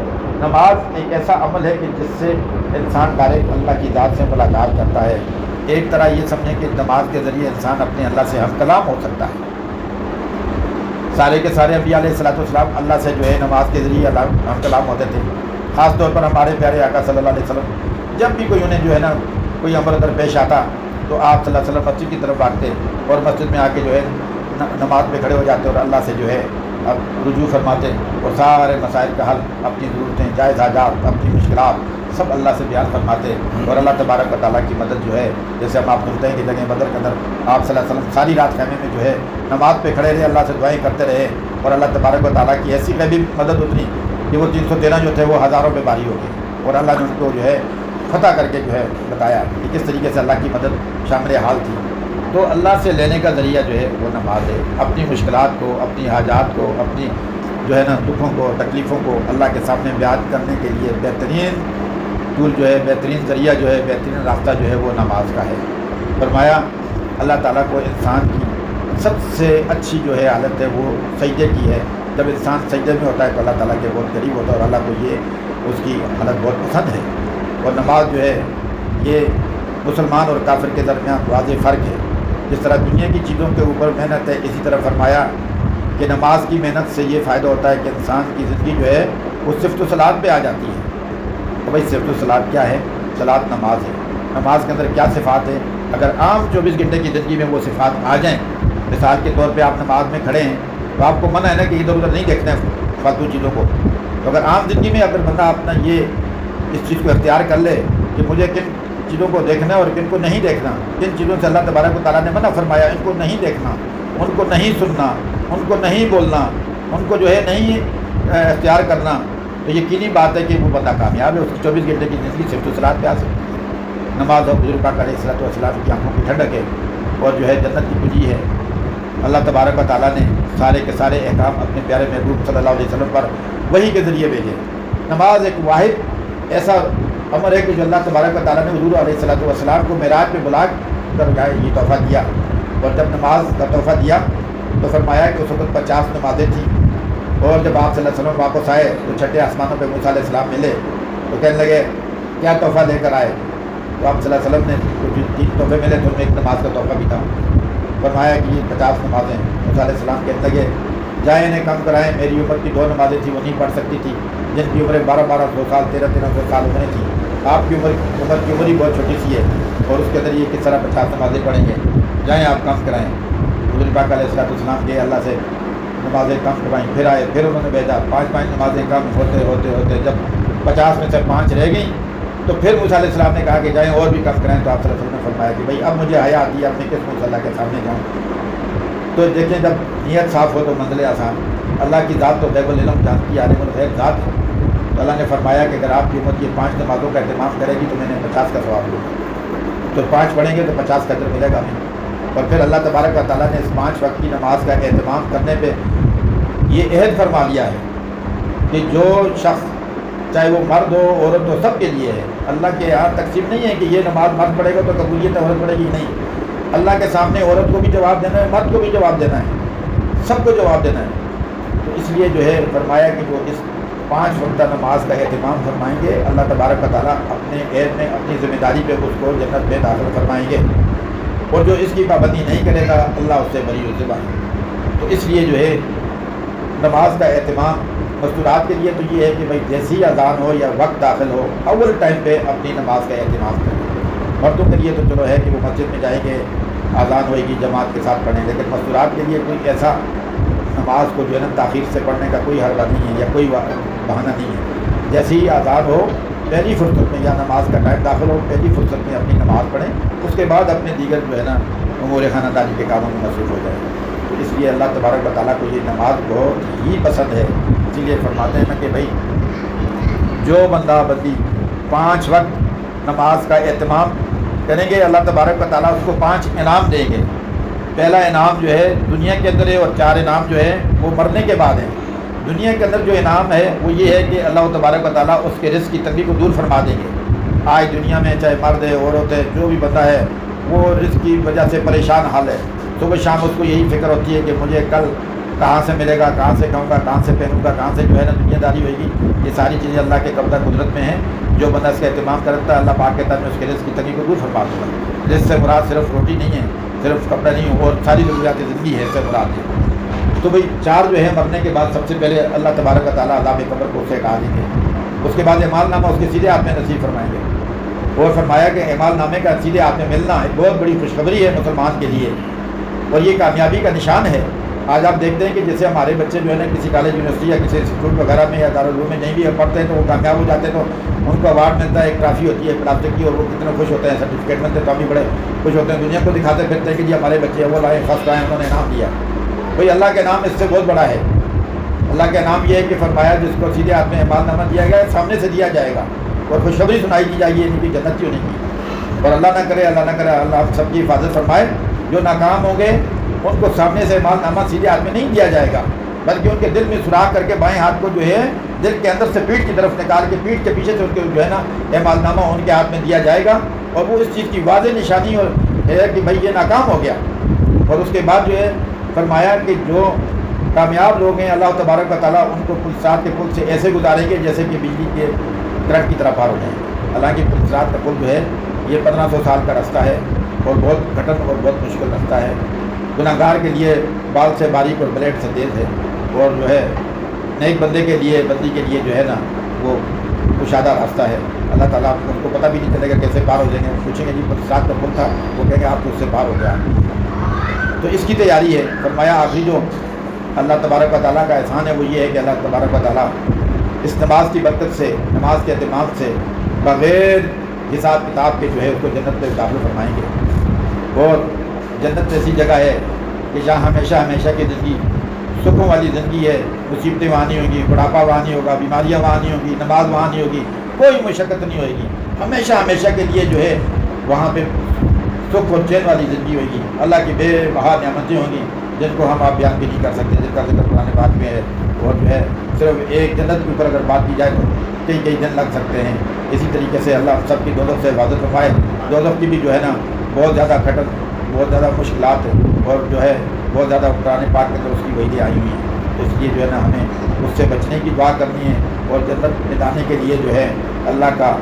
نماز ایک ایسا عمل ہے کہ جس سے انسان ڈائریکٹ اللہ کی ذات سے ملاقات کرتا ہے۔ ایک طرح یہ سمجھیں کہ نماز کے ذریعے انسان اپنے اللہ سے ہم کلام ہو سکتا ہے۔ سارے کے سارے انبیاء علیہ الصلوۃ والسلام اللہ سے جو ہے نماز کے ذریعے ہم کلام ہوتے تھے۔ خاص طور پر ہمارے پیارے آقا صلی اللہ علیہ وسلم جب بھی کوئی انہیں جو ہے نا کوئی امر درپیش آتا تو آپ صلی اللہ علیہ وسلم مسجد کی طرف بھاگتے اور مسجد میں آ کے جو ہے نماز میں کھڑے ہو جاتے اور اللہ سے جو ہے اب رجوع فرماتے اور سارے مسائل کا حل، اپنی ضرورتیں، جائز حاجات، اپنی مشکلات سب اللہ سے بیان فرماتے اور اللہ تبارک و تعالیٰ کی مدد جو ہے، جیسے ہم آپ سنتے ہیں کہ جگہ بدر کے اندر آپ صلی اللہ علیہ وسلم ساری رات خیمے میں جو ہے نماز پہ کھڑے رہے، اللہ سے دعائیں کرتے رہے اور اللہ تبارک و تعالیٰ کی ایسی غیبی مدد اتری کہ وہ 313 جو تھے وہ ہزاروں میں باری ہو گئے اور اللہ نے ان کو جو ہے فتح کر کے جو ہے بتایا کہ کس طریقے سے اللہ کی مدد شامل حال تھی۔ تو اللہ سے لینے کا ذریعہ جو ہے وہ نماز ہے۔ اپنی مشکلات کو، اپنی حاجات کو، اپنی جو ہے نا دکھوں کو، تکلیفوں کو اللہ کے سامنے بیان کرنے کے لیے بہترین ٹول جو ہے، بہترین ذریعہ جو ہے، بہترین راستہ جو ہے وہ نماز کا ہے۔ فرمایا اللہ تعالیٰ کو انسان کی سب سے اچھی جو ہے حالت ہے وہ سجدے کی ہے۔ جب انسان سجدے میں ہوتا ہے تو اللہ تعالیٰ کے بہت قریب ہوتا ہے اور اللہ کو یہ اس کی حالت بہت پسند ہے۔ اور نماز جو ہے یہ مسلمان اور کافر کے درمیان واضح فرق ہے۔ جس طرح دنیا کی چیزوں کے اوپر محنت ہے، اسی طرح فرمایا کہ نماز کی محنت سے یہ فائدہ ہوتا ہے کہ انسان کی زندگی جو ہے وہ صفت و صلات پہ آ جاتی ہے۔ تو بھائی صفت و صلات کیا ہے؟ صلات نماز ہے۔ نماز کے اندر کیا صفات ہے؟ اگر عام 24 گھنٹے کی زندگی میں وہ صفات آ جائیں، مثال کے طور پہ آپ نماز میں کھڑے ہیں تو آپ کو منع ہے نا کہ ادھر ادھر نہیں دیکھنا ہے فالتو چیزوں کو۔ تو اگر عام زندگی میں اگر بندہ اپنا یہ اس چیز کو اختیار کر لے کہ مجھے کن چیزوں کو دیکھنا ہے اور کن کو نہیں دیکھنا، کن چیزوں سے اللہ تبارک و تعالیٰ نے منع فرمایا ان کو نہیں دیکھنا، ان کو نہیں سننا، ان کو نہیں بولنا، ان کو جو ہے نہیں اختیار کرنا، تو یقینی بات ہے کہ وہ بندہ کامیاب ہے۔ اس کی 24 گھنٹے کی زندگی صفت و صلات پہ آ سکتی ہے۔ نماز اور بزرگ پاک علیہ الصلوۃ والسلام کی آنکھوں کی ٹھنڈک ہے اور جو ہے جنت کی کنجی ہے۔ اللہ تبارک و تعالیٰ نے سارے کے سارے احکام اپنے پیارے محبوب صلی اللہ علیہ وسلم پر وحی کے ذریعے بھیجے۔ نماز ایک واحد ایسا امر ہے کہ جو اللہ تبارک و تعالیٰ نے حضور علیہ الصلوۃ والسلام کو معراج پہ بلا کر یہ تحفہ دیا، اور جب نماز کا تحفہ دیا تو فرمایا کہ اس وقت 50 نمازیں تھیں، اور جب آپ صلی اللہ علیہ وسلم واپس آئے تو چھٹے آسمانوں پہ موسیٰ علیہ السلام ملے تو کہنے لگے کیا تحفہ لے کر آئے؟ تو آپ صلی اللہ علیہ وسلم نے کچھ 3 تحفے ملے تو ان میں ایک نماز کا تحفہ بھی تھا۔ فرمایا کہ یہ 50 نمازیں۔ موسیٰ علیہ السلام کہنے لگے جائیں انہیں کم کرائیں، میری عمر کی 2 نمازیں تھیں وہ نہیں پڑھ سکتی تھی، جن کی عمریں 1200 سال 1300 سال عمریں تھیں، آپ کی عمر کی عمر ہی بہت چھوٹی سی ہے اور اس کے اندر یہ کس طرح 50 نمازیں پڑھیں گے، جائیں آپ کم کرائیں۔ حضور پاک علیہ الصلوۃ والسلام کے اللہ سے نمازیں کم کروائیں، پھر آئے، پھر انہوں نے بھیجا 5 نمازیں کم ہوتے جب 50 میں سے 5 رہ گئیں تو پھر موسیٰ علیہ السلام نے کہا کہ جائیں اور بھی کم کرائیں، تو آپ صلی اللہ علیہ وسلم نے فرمایا کہ بھائی اب مجھے حیا آتی ہے، اب میں کس مصلی کے سامنے جاؤں۔ تو دیکھیں جب نیت صاف ہو تو منزل آسان۔ اللہ کی ذات تو غیب العلم جانتی ہے، عالم الغیب ذات ہے، تو اللہ نے فرمایا کہ اگر آپ کی امت یہ 5 نمازوں کا اہتمام کرے گی تو میں نے 50 کا ثواب دوں گا، تو 5 پڑھیں گے تو 50 کا اجر ملے گا ہمیں۔ اور پھر اللہ تبارک و تعالیٰ نے اس 5 وقت کی نماز کا اہتمام کرنے پہ یہ عہد فرما لیا ہے کہ جو شخص چاہے وہ مرد ہو عورت ہو سب کے لیے ہے۔ اللہ کے یہاں تقسیم نہیں ہے کہ یہ نماز مرد پڑھے گا تو قبولیت عورت پڑھے گی، نہیں، اللہ کے سامنے عورت کو بھی جواب دینا ہے، مرد کو بھی جواب دینا ہے، سب کو جواب دینا ہے۔ تو اس لیے جو ہے فرمایا کہ جو اس 5 وقتہ نماز کا اہتمام فرمائیں گے اللہ تبارک و تعالیٰ اپنے عہد میں اپنی ذمہ داری پہ اس کو جنت میں داخل فرمائیں گے، اور جو اس کی پابندی نہیں کرے گا اللہ اس سے بری الزبا ہے۔ تو اس لیے جو ہے نماز کا اہتمام مستورات کے لیے تو یہ ہے کہ بھائی جیسی اذان ہو یا وقت داخل ہو اول ٹائم پہ اپنی نماز کا اہتمام کریں۔ مردوں کے لیے تو چلو ہے کہ وہ مسجد میں جائیں گے، اذان ہوئے گی جماعت کے ساتھ پڑھیں، لیکن مستورات کے لیے کوئی ایسا نماز کو جو ہے نا تاخیر سے پڑھنے کا کوئی حربہ نہیں ہے یا کوئی بہانہ نہیں ہے۔ جیسے ہی اذان ہو پہلی فرصت میں یا نماز کا ٹائم داخل ہو پہلی فرصت میں اپنی نماز پڑھیں، اس کے بعد اپنے دیگر جو ہے نا امور خانہ داری کے کاموں میں مصروف ہو جائے۔ تو اس لیے اللہ تبارک و تعالیٰ کو یہ نماز بہت ہی پسند ہے، اسی لیے فرماتے ہیں نا کہ بھائی جو بندہ بندی 5 وقت نماز کا اہتمام کریں گے اللہ تبارک و تعالیٰ اس کو 5 انعام دیں گے۔ پہلا انعام جو ہے دنیا کے اندر ہے اور 4 انعام جو ہے وہ مرنے کے بعد ہیں۔ دنیا کے اندر جو انعام ہے وہ یہ ہے کہ اللہ تبارک و تعالیٰ اس کے رزق کی تنگی کو دور فرما دیں گے۔ آج دنیا میں چاہے مرد ہے عورت ہے جو بھی بندہ ہے وہ رزق کی وجہ سے پریشان حال ہے، صبح شام اس کو یہی فکر ہوتی ہے کہ مجھے کل کہاں سے ملے گا، کہاں سے کھاؤں گا، کہاں سے پہنوں گا، کہاں سے جو ہے نا دنیا داری ہوئے گی، یہ ساری چیزیں اللہ کے قبضہ قدرت میں ہیں. جو بندہ اس کا اہتمام کرتا ہے اللہ پاک کہتا ہے میں اس کے رزق کی تنگی کو دور فرما دوں گا. جس سے مراد صرف روٹی نہیں ہے، صرف کپڑا نہیں ہے، اور ساری ضروریات زندگی ہے اس سے مراد ہے. تو بھئی 4 جو ہے مرنے کے بعد سب سے پہلے اللہ تبارک و تعالیٰ عذاب قبر کو اس سے ہٹا دیں گے. اس کے بعد اعمال نامہ اس کے سیدھے ہاتھ میں نصیب فرمائیں گے. اور فرمایا کہ اعمال نامے کا سیدھے ہاتھ میں ملنا ایک بہت بڑی خوشخبری ہے مسلمان کے لیے، اور یہ کامیابی کا نشان ہے. آج آپ دیکھتے ہیں کہ جیسے ہمارے بچے جو ہے نا کسی کالج یونیورسٹی یا کسی انسٹیٹیوٹ وغیرہ میں یا دارالعلوم میں نہیں بھی پڑھتے ہیں تو وہ کامیاب ہو جاتے ہیں تو ان کو اوارڈ ملتا ہے، ایک ٹرافی ہوتی ہے پلاسٹک کی، اور وہ کتنے خوش ہوتے ہیں، سرٹیفکیٹ ملتے ہیں تو بھی بڑے خوش ہوتے ہیں، دنیا کو دکھاتے پھرتے ہیں کہ جی ہمارے بچے وہ لائے، فرسٹ آئے، انہوں نے انعام دیا. بھئی اللہ کا نام اس سے بہت بڑا ہے. اللہ کا نام یہ ہے کہ فرمایا جس کو سیدھے ہاتھ میں اعمال نامہ دیا گیا ہے سامنے سے دیا جائے گا اور خوشخبری سنائی دی جائے گی ان کی جنت ہونے کی. اور اللہ نہ کرے اللہ آپ سب کی حفاظت فرمائے، جو ناکام ہوں گے ان کو سامنے سے اعمال نامہ سیدھے ہاتھ میں نہیں دیا جائے گا، بلکہ ان کے دل میں سوراخ کر کے بائیں ہاتھ کو جو ہے دل کے اندر سے پیٹھ کی طرف نکال کے پیٹھ کے پیچھے سے ان کے جو ہے نا اعمال نامہ ان کے ہاتھ میں دیا جائے گا. اور وہ اس چیز کی واضح نشانی ہے کہ بھائی یہ ناکام ہو گیا. اور اس کے بعد جو ہے فرمایا کہ جو کامیاب لوگ ہیں اللہ تبارک و تعالیٰ ان کو پلسرات کے پل سے ایسے گزاریں گے جیسے کہ بجلی کے کرنٹ کی طرح پار ہو جائیں. حالانکہ پلسرات کا پل جو ہے یہ 1500 سال کا رستہ ہے اور بہت کٹن اور بہت مشکل رستہ ہے. گناہگار کے لیے بال سے باریک اور بلیڈ سے تیز ہے، اور جو ہے نیک بندے کے لیے بندی کے لیے جو ہے نا وہ کشادہ راستہ ہے. اللہ تعالیٰ ان کو پتہ بھی نہیں چلے گا کیسے پار ہو جائیں گے. پوچھیں گے جی پلسرات کا پل تھا، وہ کہیں گے آپ تو اس سے پار ہو گیا. تو اس کی تیاری ہے. فرمایا آخری جو اللہ تبارک و تعالیٰ کا احسان ہے وہ یہ ہے کہ اللہ تبارک و تعالیٰ اس نماز کی برکت سے، نماز کے اہتمام سے بغیر حساب کتاب کے جو ہے اس کو جنت میں داخل فرمائیں گے. اور جنت ایسی جگہ ہے کہ جہاں ہمیشہ ہمیشہ کی زندگی سکھوں والی زندگی ہے. مصیبتیں وہاں نہیں ہوگی، بڑھاپا وہاں نہیں ہوگا، بیماریاں وہاں نہیں ہوگی، نماز وہاں نہیں ہوگی، کوئی مشقت نہیں ہوئے گی. ہمیشہ ہمیشہ کے لیے جو ہے وہاں پہ سکھ اور چین والی زندگی ہوگی. اللہ کی بے بہا نعمتیں ہوں گی جن کو ہم آپ بیان بھی نہیں کر سکتے، جن کا ذکر قرآن پاک میں ہے. اور جو ہے صرف ایک جنت کے اوپر اگر بات کی جائے تو کئی دن لگ سکتے ہیں. اسی طریقے سے اللہ سب کی دوزخ سے حفاظت فرمائے. دوزخ کی بھی جو ہے نا بہت زیادہ کھٹن، بہت زیادہ مشکلات ہیں، اور جو ہے بہت زیادہ قرآن پاک کے اندر اس کی وعیدیں آئی ہوئی ہیں. اس لیے جو ہے نا ہمیں اس سے بچنے کی دعا کرنی ہے اور جنت میں جانے کے لیے جو ہے اللہ کا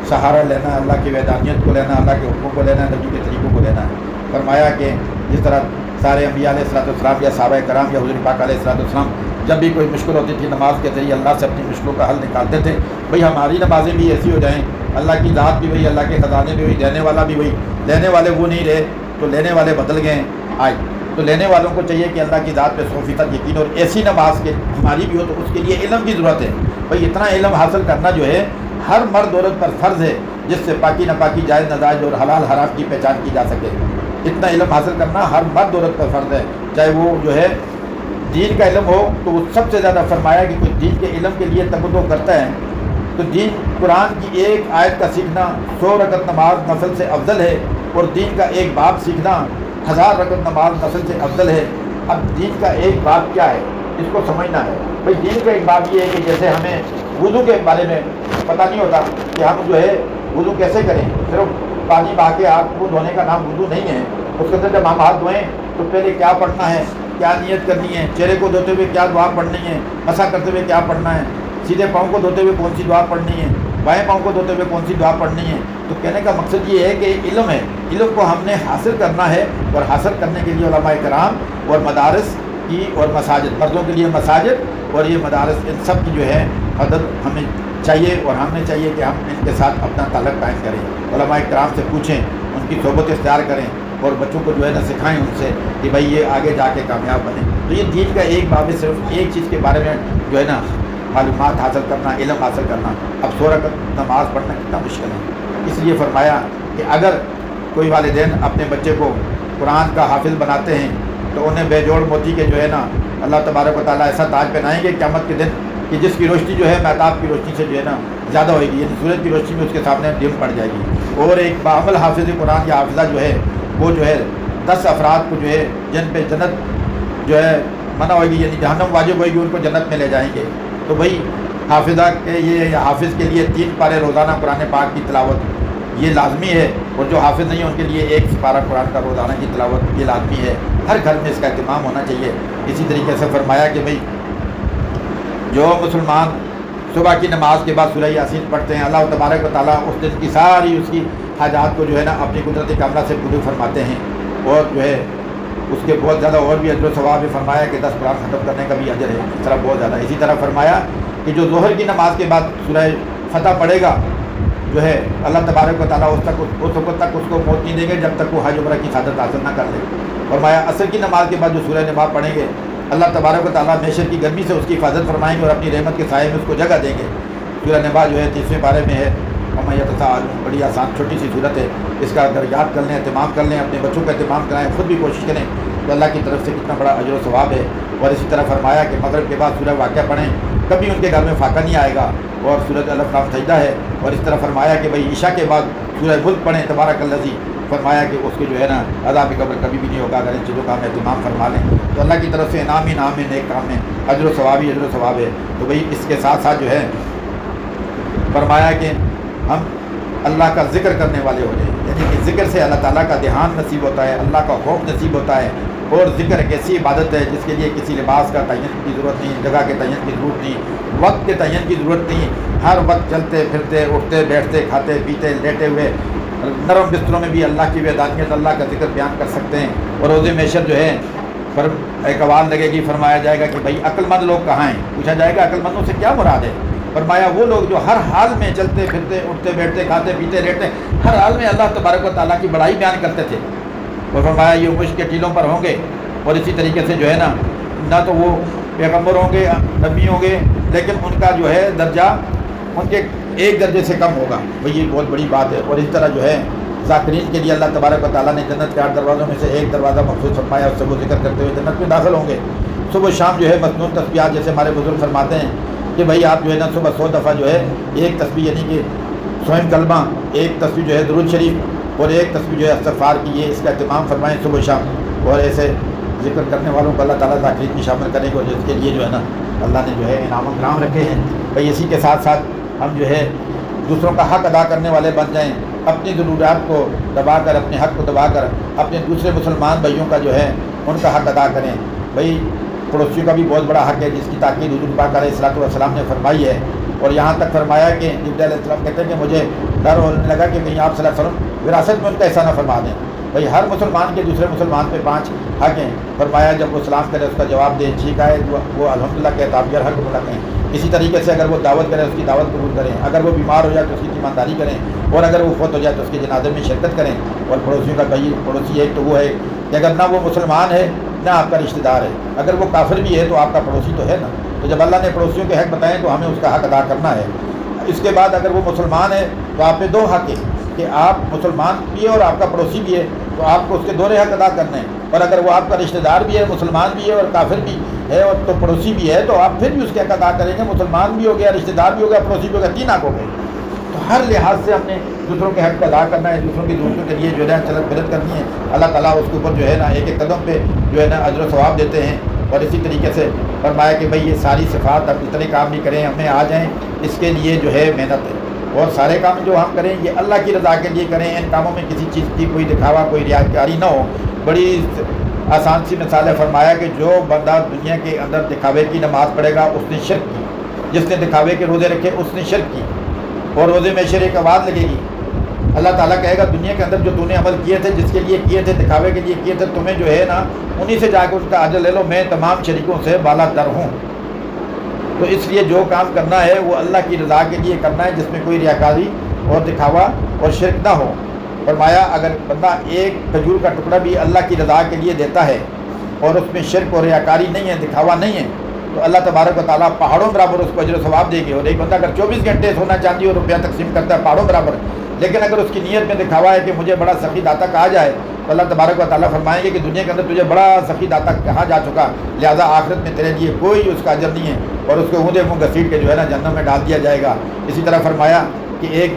سہارا لینا، اللہ کی وحدانیت کو لینا، اللہ کے حکموں کو لینا، نبی کے طریقوں کو لینا ہے. فرمایا کہ جس طرح سارے انبیاء علیہ السلام یا صحابہ کرام یا حضور پاک علیہ السلام جب بھی کوئی مشکل ہوتی تھی نماز کے ذریعے اللہ سے اپنی مشکلوں کا حل نکالتے تھے. بھئی ہماری نمازیں بھی ایسی ہو جائیں، اللہ کی ذات بھی وہی، اللہ کے خزانے بھی وہی، دینے والا بھی وہی. لینے والے وہ نہیں رہے تو لینے والے بدل گئے آج. تو لینے والوں کو چاہیے کہ اللہ کی ذات پہ 100% یقین، اور ایسی نماز کے ہماری بھی ہو تو اس کے لیے علم کی ضرورت ہے. بھئی اتنا علم حاصل کرنا جو ہے ہر مرد عورت پر فرض ہے، جس سے پاکی ناپاکی، جائز ناجائز اور حلال حرام کی پہچان کی جا سکے. اتنا علم حاصل کرنا ہر مرد عورت پر فرض ہے، چاہے وہ جو ہے دین کا علم ہو تو وہ سب سے زیادہ. فرمایا کہ کوئی دین کے علم کے لیے تبدو کرتا ہے تو دین قرآن کی ایک آیت کا سیکھنا 100 رکعت نماز نفل سے افضل ہے، اور دین کا ایک باب سیکھنا 1000 رکعت نماز نفل سے افضل ہے. اب دین کا ایک باب کیا ہے اس کو سمجھنا ہے. بھئی دین کا ایک باب یہ ہے کہ جیسے ہمیں وضو کے بارے میں پتہ نہیں ہوتا کہ ہم جو ہے وضو کیسے کریں. صرف پانی بہا کے ہاتھ کو دھونے کا نام وضو نہیں ہے. اس کے اندر جب ہم ہاتھ دھوئیں تو پہلے کیا پڑھنا ہے، کیا نیت کرنی ہے، چہرے کو دھوتے ہوئے کیا دعا پڑھنی ہے، مسح کرتے ہوئے کیا پڑھنا ہے، سیدھے پاؤں کو دھوتے ہوئے کون سی دعا پڑھنی ہے، بائیں پاؤں کو دھوتے ہوئے کون سی دعا پڑھنی ہے. تو کہنے کا مقصد یہ ہے کہ علم ہے، علم کو ہم نے حاصل کرنا ہے، اور حاصل کرنے کے لیے علماء کرام اور مدارس کی اور مساجد، مردوں کے لیے مساجد اور یہ مدارس، ان سب کی جو ہے مدد ہمیں چاہیے، اور ہمیں چاہیے کہ ہم ان کے ساتھ اپنا تعلق قائم کریں، علماء کرام سے پوچھیں، ان کی صحبت اختیار کریں، اور بچوں کو جو ہے نا سکھائیں ان سے کہ بھائی یہ آگے جا کے کامیاب بنے. تو یہ دین کا ایک باب ہے، صرف ایک چیز کے بارے میں جو ہے نا معلومات حاصل کرنا، علم حاصل کرنا. اب 100 رکعت نماز پڑھنا کتنا مشکل ہے. اس لیے فرمایا کہ اگر کوئی والدین اپنے بچے کو قرآن کا حافظ بناتے ہیں تو انہیں بے جوڑ موتی کے جو ہے نا اللہ تبارک و تعالیٰ ایسا تاج پہنائیں گے قیامت کے دن کہ جس کی روشنی جو ہے مہتاب کی روشنی سے جو ہے نا زیادہ ہوئے گی، یعنی سورج کی روشنی میں اس کے سامنے ڈم پڑ جائے گی. اور ایک باعمل حافظ قرآن یا حافظہ جو ہے وہ جو ہے 10 افراد کو جو ہے جن پہ جنت جو ہے منع ہوئے گی، یعنی جہنم واجب ہوئے گی، ان کو جنت میں لے جائیں گے. تو بھائی حافظہ کے یہ حافظ کے لیے 3 پارے روزانہ قرآن پاک کی تلاوت یہ لازمی ہے، اور جو حافظ نہیں ہے ان کے لیے 1 پارہ قرآن کا روزانہ کی تلاوت یہ لازمی ہے. ہر گھر میں اس کا اہتمام ہونا چاہیے. اسی طریقے سے فرمایا کہ بھئی جو مسلمان صبح کی نماز کے بعد سورہ یاسین پڑھتے ہیں، اللہ تبارک و تعالیٰ اس دن کی ساری اس کی حاجات کو جو ہے نا اپنی قدرت کاملہ سے پوری فرماتے ہیں، اور جو ہے اس کے بہت زیادہ اور بھی اجر و ثواب ہے۔ فرمایا کہ 10 قرآن ختم کرنے کا بھی اجر ہے، اس طرح بہت زیادہ۔ اسی طرح فرمایا کہ جو ظہر کی نماز کے بعد سورہ فتح پڑھے گا، جو ہے اللہ تبارک و تعالیٰ اس وقت تک اس کو موت نہیں دیں گے جب تک وہ حج عمرہ کی سعادت حاصل نہ کر لے۔ فرمایا عصر کی نماز کے بعد جو سورہ نماز پڑھیں گے، اللہ تبارک و تعالیٰ میشر کی گرمی سے اس کی حفاظت فرمائیں گے اور اپنی رحمت کے سائے میں اس کو جگہ دیں گے۔ سورہ نماز جو ہے 30ویں پارے میں ہے، بڑی آسان چھوٹی سی صورت ہے، اس کا اگر یاد کر لیں، اہتمام کر لیں، اپنے بچوں کا اہتمام کرائیں، خود بھی کوشش کریں تو اللہ کی طرف سے کتنا بڑا اجر و ثواب ہے۔ اور اسی طرح فرمایا کہ مغرب کے بعد سورہ واقعہ پڑھیں، کبھی ان کے گھر میں فاقہ نہیں آئے گا، اور سورۃ الف لام سجدہ ہے۔ اور اس طرح فرمایا کہ بھئی عشاء کے بعد سورہ ملک پڑھیں، تبارک الذی، فرمایا کہ اس کے جو ہے نا عذاب قبر کبھی بھی نہیں ہوگا اگر ان چیزوں کا ہم اہتمام فرما لیں تو اللہ کی طرف سے انعام ہے، نیک کام میں اجر و ثواب ہی اجر و ثواب ہے۔ تو بھئی اس کے ساتھ ساتھ جو ہے فرمایا کہ ہم اللہ کا ذکر کرنے والے ہو جائیں، یعنی کہ ذکر سے اللہ تعالیٰ کا دھیان نصیب ہوتا ہے، اللہ کا خوف نصیب ہوتا ہے۔ اور ذکر ایک ایسی عبادت ہے جس کے لیے کسی لباس کا تعین کی ضرورت نہیں، جگہ کے تعین کی ضرورت نہیں، وقت کے تعین کی ضرورت نہیں۔ ہر وقت چلتے پھرتے، اٹھتے بیٹھتے، کھاتے پیتے، لیٹے ہوئے نرم بستروں میں بھی اللہ کی وحدانیت، اللہ کا ذکر بیان کر سکتے ہیں۔ اور روز محشر جو ہے ایک آواز لگے گی، فرمایا جائے گا کہ بھئی عقل مند لوگ کہاں ہیں؟ پوچھا جائے گا عقل مندوں سے کیا مراد ہے؟ فرمایا وہ لوگ جو ہر حال میں چلتے پھرتے، اٹھتے بیٹھتے، کھاتے پیتے، لیٹتے، ہر حال میں اللہ تبارک و تعالیٰ کی بڑائی بیان کرتے تھے۔ اور فرمایا یہ مشک کے ٹیلوں پر ہوں گے، اور اسی طریقے سے جو ہے نا نہ تو وہ پیغمبر ہوں گے، نبی ہوں گے، لیکن ان کا جو ہے درجہ ان کے ایک درجے سے کم ہوگا۔ بھئی یہ بہت بڑی بات ہے۔ اور اس طرح جو ہے ذاکرین کے لیے اللہ تبارک و تعالیٰ نے جنت کے 8 دروازوں میں سے ایک دروازہ مخصوص فرمایا، اس سے وہ ذکر کرتے ہوئے جنت میں داخل ہوں گے۔ صبح شام جو ہے مسنون تسبیحات، جیسے ہمارے بزرگ فرماتے ہیں کہ بھئی آپ جو ہے نا صبح 100 دفعہ جو ہے ایک تسبیح، یعنی کہ 100 کلمہ، ایک تسبیح جو ہے درود شریف اور ایک تسبیح جو ہے استغفار کی، یہ اس کا اہتمام فرمائیں صبح شام۔ اور ایسے ذکر کرنے والوں کو اللہ تعالیٰ ذاکرین میں شامل کرے گا، جس کے لیے جو ہے نا اللہ نے جو ہے انعام و اکرام رکھے ہیں۔ بھئی اسی کے ساتھ ساتھ ہم جو ہے دوسروں کا حق ادا کرنے والے بن جائیں، اپنی ضروریات کو دبا کر، اپنے حق کو دبا کر اپنے دوسرے مسلمان بھائیوں کا جو ہے ان کا حق ادا کریں۔ بھئی پڑوسیوں کا بھی بہت بڑا حق ہے جس کی تاکید حضور پاک علیہ الصلوۃ والسلام نے فرمائی ہے۔ اور یہاں تک فرمایا کہ جبرائیل علیہ السلام کہتے ہیں کہ مجھے ڈر ہونے لگا کہ کہیں آپ صلی اللہ علیہ وسلم وراثت میں ان کا ایسا نہ فرما دیں۔ بھئی ہر مسلمان کے دوسرے مسلمان پہ 5 حق ہیں۔ فرمایا جب وہ سلام کرے اس کا جواب دیں، ٹھیک ہے وہ الحمدللہ کہے تو آپ یہ حق ادا کریں۔ اسی طریقے سے اگر وہ دعوت کرے اس کی دعوت قبول کریں، اگر وہ بیمار ہو جائے تو اس کی تیمارداری کریں، اور اگر وہ فوت ہو جائے تو اس کے جنازے میں شرکت کریں۔ اور پڑوسیوں کا بھائی پڑوسی ایک تو وہ ہے کہ اگر نہ وہ مسلمان ہے نہ آپ کا رشتہ دار ہے، اگر وہ کافر بھی ہے تو آپ کا پڑوسی تو ہے نا۔ تو جب اللہ نے پڑوسیوں کے حق بتائیں تو ہمیں اس کا حق ادا کرنا ہے۔ اس کے بعد اگر وہ مسلمان ہے تو آپ پہ 2 حق ہے کہ آپ مسلمان بھی ہے اور آپ کا پڑوسی بھی ہے، تو آپ کو اس کے دونوں حق ادا کرنے ہیں۔ اور اگر وہ آپ کا رشتہ دار بھی ہے، مسلمان بھی ہے اور کافر بھی ہے اور تو پڑوسی بھی ہے، تو آپ پھر بھی اس کے حق ادا کریں گے۔ مسلمان بھی ہو گیا، رشتہ دار بھی ہو گیا، پڑوسی بھی ہو گیا، 3 حق ہو گئے۔ تو ہر لحاظ سے ہم نے دوسروں کے حق ادا کرنا ہے، دوسروں کی ضرورتوں کے لیے جو ہے چلت پھرت کرنی ہے۔ اللہ تعالیٰ اس کے اوپر جو ہے نا ایک ایک قدم پہ جو ہے نا اجر و ثواب دیتے ہیں۔ اور اسی طریقے سے فرمایا کہ بھئی یہ ساری صفات اب اتنے کام بھی کریں، ہمیں آ جائیں، اس کے لیے جو ہے محنت ہے۔ اور سارے کام جو ہم کریں یہ اللہ کی رضا کے لیے کریں، ان کاموں میں کسی چیز کی کوئی دکھاوا، کوئی ریاکاری نہ ہو۔ بڑی آسان سی مثال ہے، فرمایا کہ جو بندہ دنیا کے اندر دکھاوے کی نماز پڑھے گا اس نے شرک کی، جس نے دکھاوے کے روزے رکھے اس نے شرک کی۔ اور روزے میں ایک آواز لگے گی، اللہ تعالیٰ کہے گا دنیا کے اندر جو تم نے عمل کیے تھے، جس کے لیے کیے تھے، دکھاوے کے لیے کیے تھے، تمہیں جو ہے نا انہی سے جا کے اس کا اجر لے لو، میں تمام شریکوں سے بالا تر ہوں۔ تو اس لیے جو کام کرنا ہے وہ اللہ کی رضا کے لیے کرنا ہے، جس میں کوئی ریاکاری اور دکھاوا اور شرک نہ ہو۔ فرمایا اگر بندہ ایک کھجور کا ٹکڑا بھی اللہ کی رضا کے لیے دیتا ہے اور اس میں شرک اور ریاکاری نہیں ہے، دکھاوا نہیں ہے، تو اللہ تبارک و تعالیٰ پہاڑوں برابر اس کو اجر و ثواب دے گی۔ اور ایک بندہ اگر 24 گھنٹے سونا چاندی اور روپیہ تقسیم کرتا ہے پہاڑوں برابر، لیکن اگر اس کی نیت میں دکھاوا ہے کہ مجھے بڑا سخی داتا کہا جائے، تو اللہ تبارک و تعالیٰ فرمائیں گے کہ دنیا کے اندر تجھے بڑا سخی داتا کہا جا چکا، لہٰذا آخرت میں تیرے لیے کوئی اس کا اجر نہیں ہے، اور اس کو اونچے منہ گھسیٹ کے جو ہے نا جہنم میں ڈال دیا جائے گا۔ اسی طرح فرمایا کہ ایک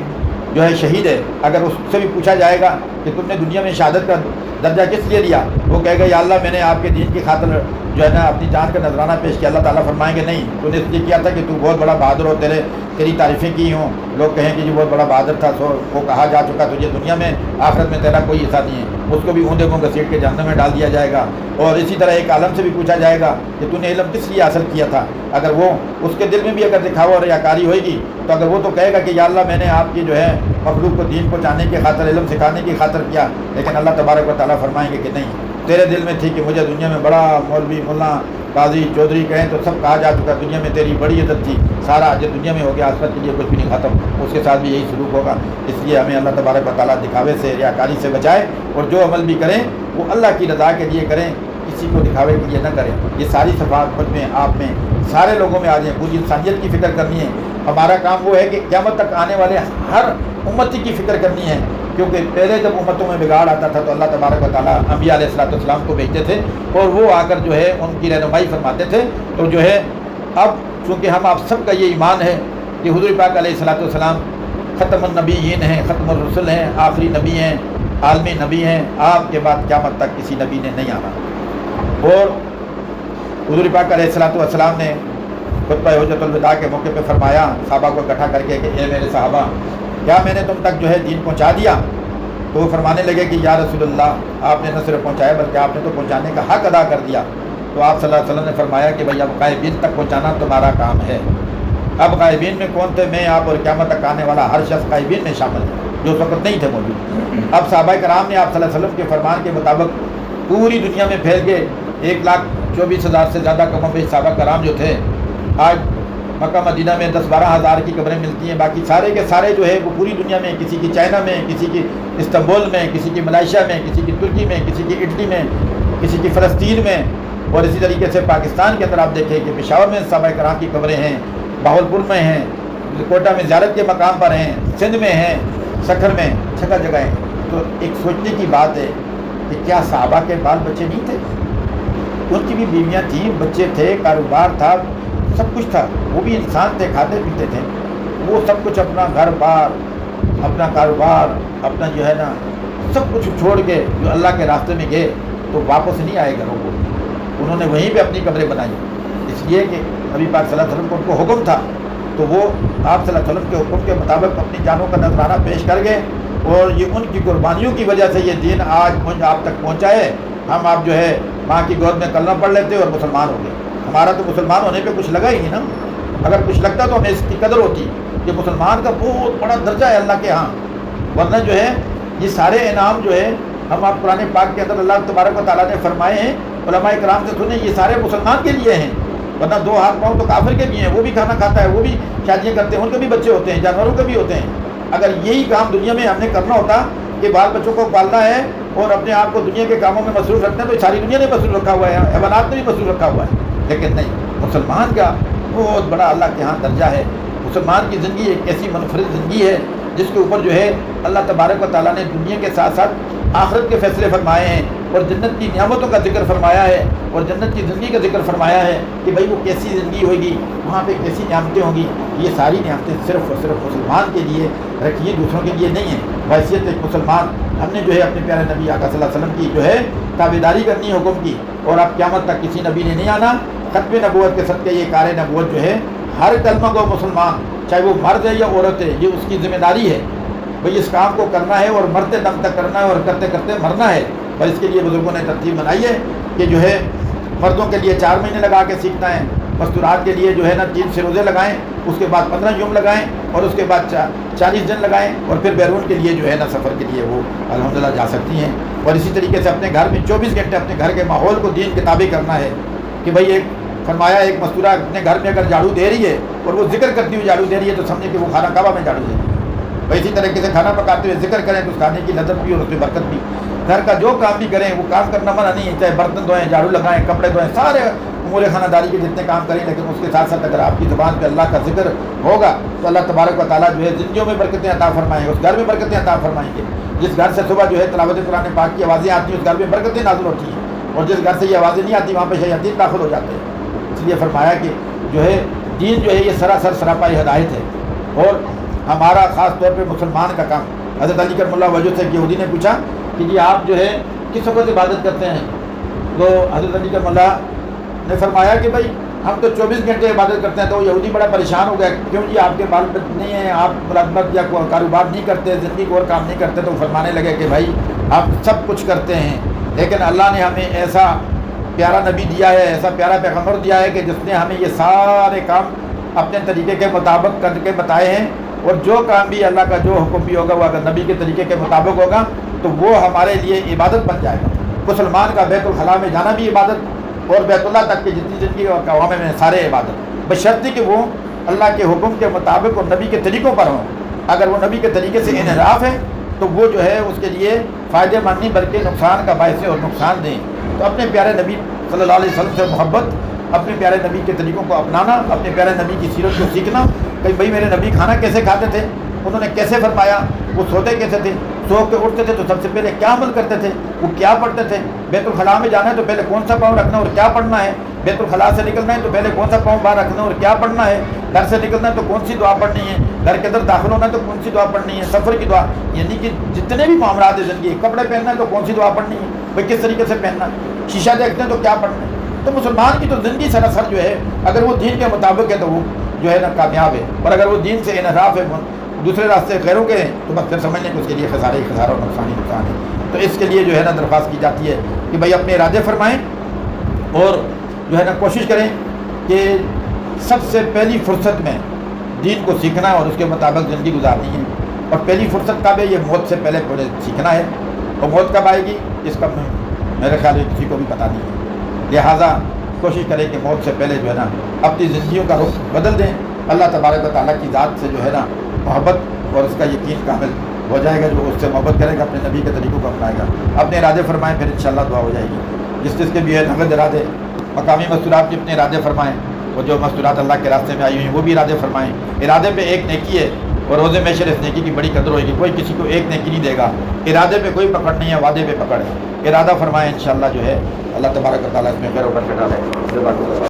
جو ہے شہید ہے، اگر اس سے بھی پوچھا جائے گا کہ تم نے دنیا میں شہادت کا درجہ کس لیے لیا؟ وہ کہے گا یا اللہ میں نے آپ کے دین کی خاطر جو ہے نا اپنی جان کا نذرانہ پیش کیا۔ اللہ تعالیٰ فرمائیں گے نہیں، تو نے اس لیے کیا تھا کہ تو بہت بڑا بہادر ہو، تیری تعریفیں کی ہوں، لوگ کہیں کہ یہ بہت بڑا بہادر تھا، سو وہ کہا جا چکا، تجھے دنیا میں آخرت میں تیرا کوئی حصہ نہیں ہے، اس کو بھی اونڈے کو گھسیٹ کے جہنم میں ڈال دیا جائے گا۔ اور اسی طرح ایک عالم سے بھی پوچھا جائے گا کہ تو نے علم کس لیے حاصل کیا تھا؟ اگر وہ اس کے دل میں بھی اگر دکھاوا اور ریاکاری ہوئے گی تو اگر وہ تو کہے گا کہ یا اللہ میں نے آپ کی جو ہے مخلوق کو دین پہنچانے کی خاطر، علم سکھانے کی خاطر کیا، لیکن اللہ تبارک و تعالیٰ فرمائیں گے کہ نہیں، تیرے دل میں تھی کہ مجھے دنیا میں بڑا مولوی، ملا، قاضی، چودھری کہیں تو سب کہا جا چکا، دنیا میں تیری بڑی عزت تھی، سارا جو دنیا میں ہو گیا آخرت کے لیے کچھ بھی نہیں ختم، اس کے ساتھ بھی یہی سلوک ہوگا۔ اس لیے ہمیں اللہ تبارک و تعالیٰ دکھاوے سے، ریاکاری سے بچائے، اور جو عمل بھی کریں وہ اللہ کی رضا کے لیے کریں، کسی کو دکھاوے کے لیے نہ کریں۔ یہ ساری صفات مجھ میں، آپ میں، سارے لوگوں میں آ جائیں۔ پوری انسانیت کی فکر کرنی ہے۔ ہمارا کام وہ ہے کہ قیامت تک آنے والے ہر امتی کی فکر کرنی ہے، کیونکہ پہلے جب امتوں میں بگاڑ آتا تھا تو اللہ تبارک و تعالیٰ انبیاء علیہ السلام کو بھیجتے تھے اور وہ آ کر جو ہے ان کی رہنمائی فرماتے تھے۔ تو جو ہے اب چونکہ ہم آپ سب کا یہ ایمان ہے کہ حضور پاک علیہ السلام ختم النبیین ہیں، ختم الرسل ہیں، آخری نبی ہیں، عالمی نبی ہیں، آپ کے بعد قیامت تک کسی نبی نے نہیں آنا۔ اور حضور پاک علیہ السلام نے خطبہ حجۃ الوداع کے موقع پہ فرمایا صحابہ کو اکٹھا کر کے کہ اے میرے صحابہ، کیا میں نے تم تک جو ہے دین پہنچا دیا؟ تو وہ فرمانے لگے کہ یا رسول اللہ، آپ نے نہ صرف پہنچایا بلکہ آپ نے تو پہنچانے کا حق ادا کر دیا۔ تو آپ صلی اللہ علیہ وسلم نے فرمایا کہ بھئی اب غائبین تک پہنچانا تمہارا کام ہے۔ اب غائبین میں کون تھے؟ میں، آپ اور قیامت تک آنے والا ہر شخص غائبین میں شامل ہے جو اس وقت نہیں تھے موجود۔ اب صحابہ کرام نے آپ صلی اللہ علیہ وسلم کے فرمان کے مطابق پوری دنیا میں پھیل کے 1,24,000 سے زیادہ کم و بیش صحابہ کرام جو تھے، آج مکہ مدینہ میں 10-12 ہزار کی قبریں ملتی ہیں، باقی سارے کے سارے جو ہے وہ پوری دنیا میں، کسی کی چائنا میں، کسی کی استنبول میں، کسی کی ملائیشیا میں، کسی کی ترکی میں، کسی کی اٹلی میں، کسی کی فلسطین میں، اور اسی طریقے سے پاکستان کے اندر آپ دیکھیں کہ پشاور میں صحابہ کرام کی قبریں ہیں، بہاولپور میں ہیں، کوٹہ میں زیارت کے مقام پر ہیں، سندھ میں ہیں، سکھر میں، جگہ جگہ ہیں۔ تو ایک سوچنے کی بات ہے کہ کیا صحابہ کے بال بچے نہیں تھے؟ ان کی بھی بیویاں تھیں، بچے تھے، کاروبار تھا، سب کچھ تھا، وہ بھی انسان تھے، کھاتے پیتے تھے، وہ سب کچھ اپنا گھر بار، اپنا کاروبار، اپنا جو ہے نا سب کچھ چھوڑ کے جو اللہ کے راستے میں گئے تو واپس نہیں آئے گھروں کو، انہوں نے وہیں پہ اپنی قبریں بنائی، اس لیے کہ نبی پاک صلی اللہ علیہ وسلم کو ان کو حکم تھا، تو وہ آپ صلی اللہ علیہ وسلم کے حکم کے مطابق اپنی جانوں کا نذرانہ پیش کر گئے، اور یہ ان کی قربانیوں کی وجہ سے یہ دین آج آپ تک پہنچا ہے۔ ہم آپ جو ہے ماں کی گود میں کلمہ پڑھ لیتے اور مسلمان ہو گئے، ہمارا تو مسلمان ہونے پہ کچھ لگا ہی نہیں نا، اگر کچھ لگتا تو ہمیں اس کی قدر ہوتی کہ مسلمان کا بہت بڑا درجہ ہے اللہ کے ہاں، ورنہ جو ہے یہ سارے انعام جو ہے ہم آپ قرآن پاک کے اندر اللہ تبارک و تعالیٰ نے فرمائے ہیں، علماء کرام سے سنیں، یہ سارے مسلمان کے لیے ہیں، ورنہ 2 ہاتھ پاؤں تو کافر کے بھی ہیں، وہ بھی کھانا کھاتا ہے، وہ بھی شادیاں کرتے ہیں، ان کے بھی بچے ہوتے ہیں، جانوروں کے بھی ہوتے ہیں۔ اگر یہی کام دنیا میں ہم نے کرنا ہوتا کہ بال بچوں کو پالنا ہے اور اپنے آپ کو دنیا کے کاموں میں مصروف رکھنا ہے، تو ساری دنیا نے مصروف رکھا ہوا ہے، حیوانات نے بھی مصروف رکھا ہوا ہے، لیکن نہیں، مسلمان کا بہت بڑا اللہ کے ہاں درجہ ہے۔ مسلمان کی زندگی ایک ایسی منفرد زندگی ہے جس کے اوپر جو ہے اللہ تبارک و تعالیٰ نے دنیا کے ساتھ ساتھ آخرت کے فیصلے فرمائے ہیں، اور جنت کی نعمتوں کا ذکر فرمایا ہے، اور جنت کی زندگی کا ذکر فرمایا ہے کہ بھئی وہ کیسی زندگی ہوگی، وہاں پہ کیسی نعمتیں ہوں گی۔ یہ ساری نعمتیں صرف اور صرف مسلمان کے لیے رکھی ہیں، دوسروں کے لیے نہیں ہیں۔ بحیثیت ایک مسلمان ہم نے جو ہے اپنے پیارے نبی آقا صلی اللہ علیہ وسلم کی جو ہے تابعداری کرنی حکم کی، اور اب قیامت تک کسی نبی نے نہیں آنا۔ ختم نبوت کے صدقے یہ کار نبوت جو ہے ہر کلمہ گو مسلمان، چاہے وہ مرد ہے یا عورت ہے، یہ اس کی ذمہ داری ہے، بھئی اس کام کو کرنا ہے اور مرتے دم تک کرنا ہے اور کرتے کرتے مرنا ہے۔ اور اس کے لیے بزرگوں نے ترتیب بنائی ہے کہ جو ہے مردوں کے لیے 4 مہینے لگا کے سیکھنا ہے، مستورات کے لیے جو ہے نا 3 سے روزے لگائیں، اس کے بعد 15 یوم لگائیں، اور اس کے بعد 40 دن لگائیں، اور پھر بیرون کے لیے جو ہے نا سفر کے لیے وہ الحمدللہ جا سکتی ہیں۔ اور اسی طریقے سے اپنے گھر میں 24 گھنٹے اپنے گھر کے ماحول کو دین کے تابع کرنا ہے کہ بھئی ایک فرمایا ایک مستورہ اپنے گھر میں اگر جھاڑو دے رہی ہے اور وہ ذکر کرتی ہوئی جھاڑو دے رہی ہے تو سمجھے کہ وہ خانہ کعبہ میں جھاڑو دے رہی ہے۔ اسی طریقے سے کھانا پکاتے ہوئے ذکر کریں تو اس کھانے کی لذت بھی اور اس میں برکت بھی۔ گھر کا جو کام بھی کریں وہ کام کرنا منع نہیں ہے، چاہے برتن دھوئیں، جھاڑو لگائیں، کپڑے دھوئیں، سارے امور خانہ داری کے جتنے کام کریں، لیکن اس کے ساتھ ساتھ اگر آپ کی زبان پہ اللہ کا ذکر ہوگا تو اللہ تبارک و تعالیٰ جو ہے زندگیوں میں برکتیں عطا فرمائیں گے، اس گھر میں برکتیں عطا فرمائیں گے۔ جس گھر سے صبح جو ہے تلاوت قرآن پاک کی آوازیں آتی ہیں اس گھر میں برکتیں نازل ہوتی ہیں، اور جس گھر سے یہ آوازیں نہیں آتی وہاں پہ شیاطین داخل ہو جاتے ہیں۔ اس لیے فرمایا کہ جو ہے دین جو ہے یہ سراسر سراپا ہدایت ہے، اور ہمارا خاص طور پہ مسلمان کا کام حضرت علی کرم اللہ وجہ سے ایک یہودی نے پوچھا کہ جی آپ جو ہے کس وقت عبادت کرتے ہیں؟ تو حضرت علی کرم اللہ نے فرمایا کہ بھائی ہم تو 24 گھنٹے عبادت کرتے ہیں. تو یہودی بڑا پریشان ہو گیا, کیوں جی آپ کے بال بچے نہیں ہیں, آپ ملازمت یا کاروبار نہیں کرتے, زندگی کو اور کام نہیں کرتے؟ تو فرمانے لگے کہ بھائی آپ سب کچھ کرتے ہیں, لیکن اللہ نے ہمیں ایسا پیارا نبی دیا ہے, ایسا پیارا پیغمبر دیا ہے کہ جس نے ہمیں یہ سارے کام اپنے طریقے کے مطابق کر کے بتائے ہیں, اور جو کام بھی اللہ کا جو حکم بھی ہوگا وہ اگر نبی کے طریقے کے مطابق ہوگا تو وہ ہمارے لیے عبادت بن جائے گا. مسلمان کا بیت الخلاء میں جانا بھی عبادت, اور بیت اللہ تک کی جتنی زندگی اور قوامے میں سارے عبادت, بشرطی کہ وہ اللہ کے حکم کے مطابق اور نبی کے طریقوں پر ہوں. اگر وہ نبی کے طریقے سے انحراف ہے تو وہ جو ہے اس کے لیے فائدے مند نہیں بلکہ نقصان کا باعث ہے اور نقصان دیں. تو اپنے پیارے نبی صلی اللہ علیہ وسلم سے محبت, اپنے پیارے نبی کے طریقوں کو اپنانا, اپنے پیارے نبی کی سیرت کو سیکھنا. کہ بھائی میرے نبی کھانا کیسے کھاتے تھے, انہوں نے کیسے فرمایا, وہ سوتے کیسے تھے, سو کے اٹھتے تھے تو سب سے پہلے کیا عمل کرتے تھے, وہ کیا پڑھتے تھے, بیت الخلاء میں جانا ہے تو پہلے کون سا پاؤں رکھنا اور کیا پڑھنا ہے, بیت الخلاء سے نکلنا ہے تو پہلے کون سا پاؤں باہر رکھنا اور کیا پڑھنا ہے, گھر سے نکلنا ہے تو کون سی دعا پڑھنی ہے, گھر کے اندر داخل ہونا ہے تو کون سی دعا پڑھنی ہے, سفر کی دعا, یعنی کہ جتنے بھی معاملات ہیں زندگی, کپڑے پہننا ہے تو کون سی دعا پڑھنی ہے, بھائی کس طریقے سے پہننا, شیشہ دیکھتے ہیں تو کیا پڑھنا ہے. تو مسلمان کی تو زندگی سراسر جو ہے اگر وہ دین کے مطابق ہے تو وہ جو ہے نا کامیاب ہے, اور اگر وہ دین سے انحراف ہے, دوسرے راستے غیروں کے ہیں, تو بس پھر سمجھ لیں کہ اس کے لیے خسارہ ہی خسارہ اور نقصان ہی نقصان ہے. تو اس کے لیے جو ہے نا درخواست کی جاتی ہے کہ بھائی اپنے ارادے فرمائیں اور جو ہے نا کوشش کریں کہ سب سے پہلی فرصت میں دین کو سیکھنا اور اس کے مطابق زندگی گزارنی ہے. اور پہلی فرصت کب ہے, یہ موت سے پہلے پہلے سیکھنا ہے, اور موت کب آئے گی اس کا میرے خیال میں کسی کو بھی پتہ نہیں ہے. لہٰذا کوشش کریں کہ موت سے پہلے جو ہے نا اپنی زندگیوں کا رخ بدل دیں. اللہ تبارک و تعالیٰ کی ذات سے جو ہے نا محبت اور اس کا یقین کامل ہو جائے گا. جو اس سے محبت کرے گا اپنے نبی کے طریقوں کو اپنائے گا, اپنے ارادے فرمائیں, پھر انشاءاللہ دعا ہو جائے گی. جس کے بھی ہے نقد ارادے, مقامی مستورات کے اپنے ارادے فرمائیں, اور جو مستورات اللہ کے راستے میں آئی ہوئی ہیں وہ بھی ارادے فرمائیں. ارادے پہ ایک نیکی ہے, اور روز محشر اس نیکی کی بڑی قدر ہوئے گی. کوئی کسی کو ایک نیکی نہیں دے گا, ارادے پہ کوئی پکڑ نہیں ہے, وعدے پہ پکڑ ہے. ارادہ فرمائیں, انشاءاللہ جو ہے اللہ تبارک و تعالیٰ اس میں خیر و برکت ڈالے.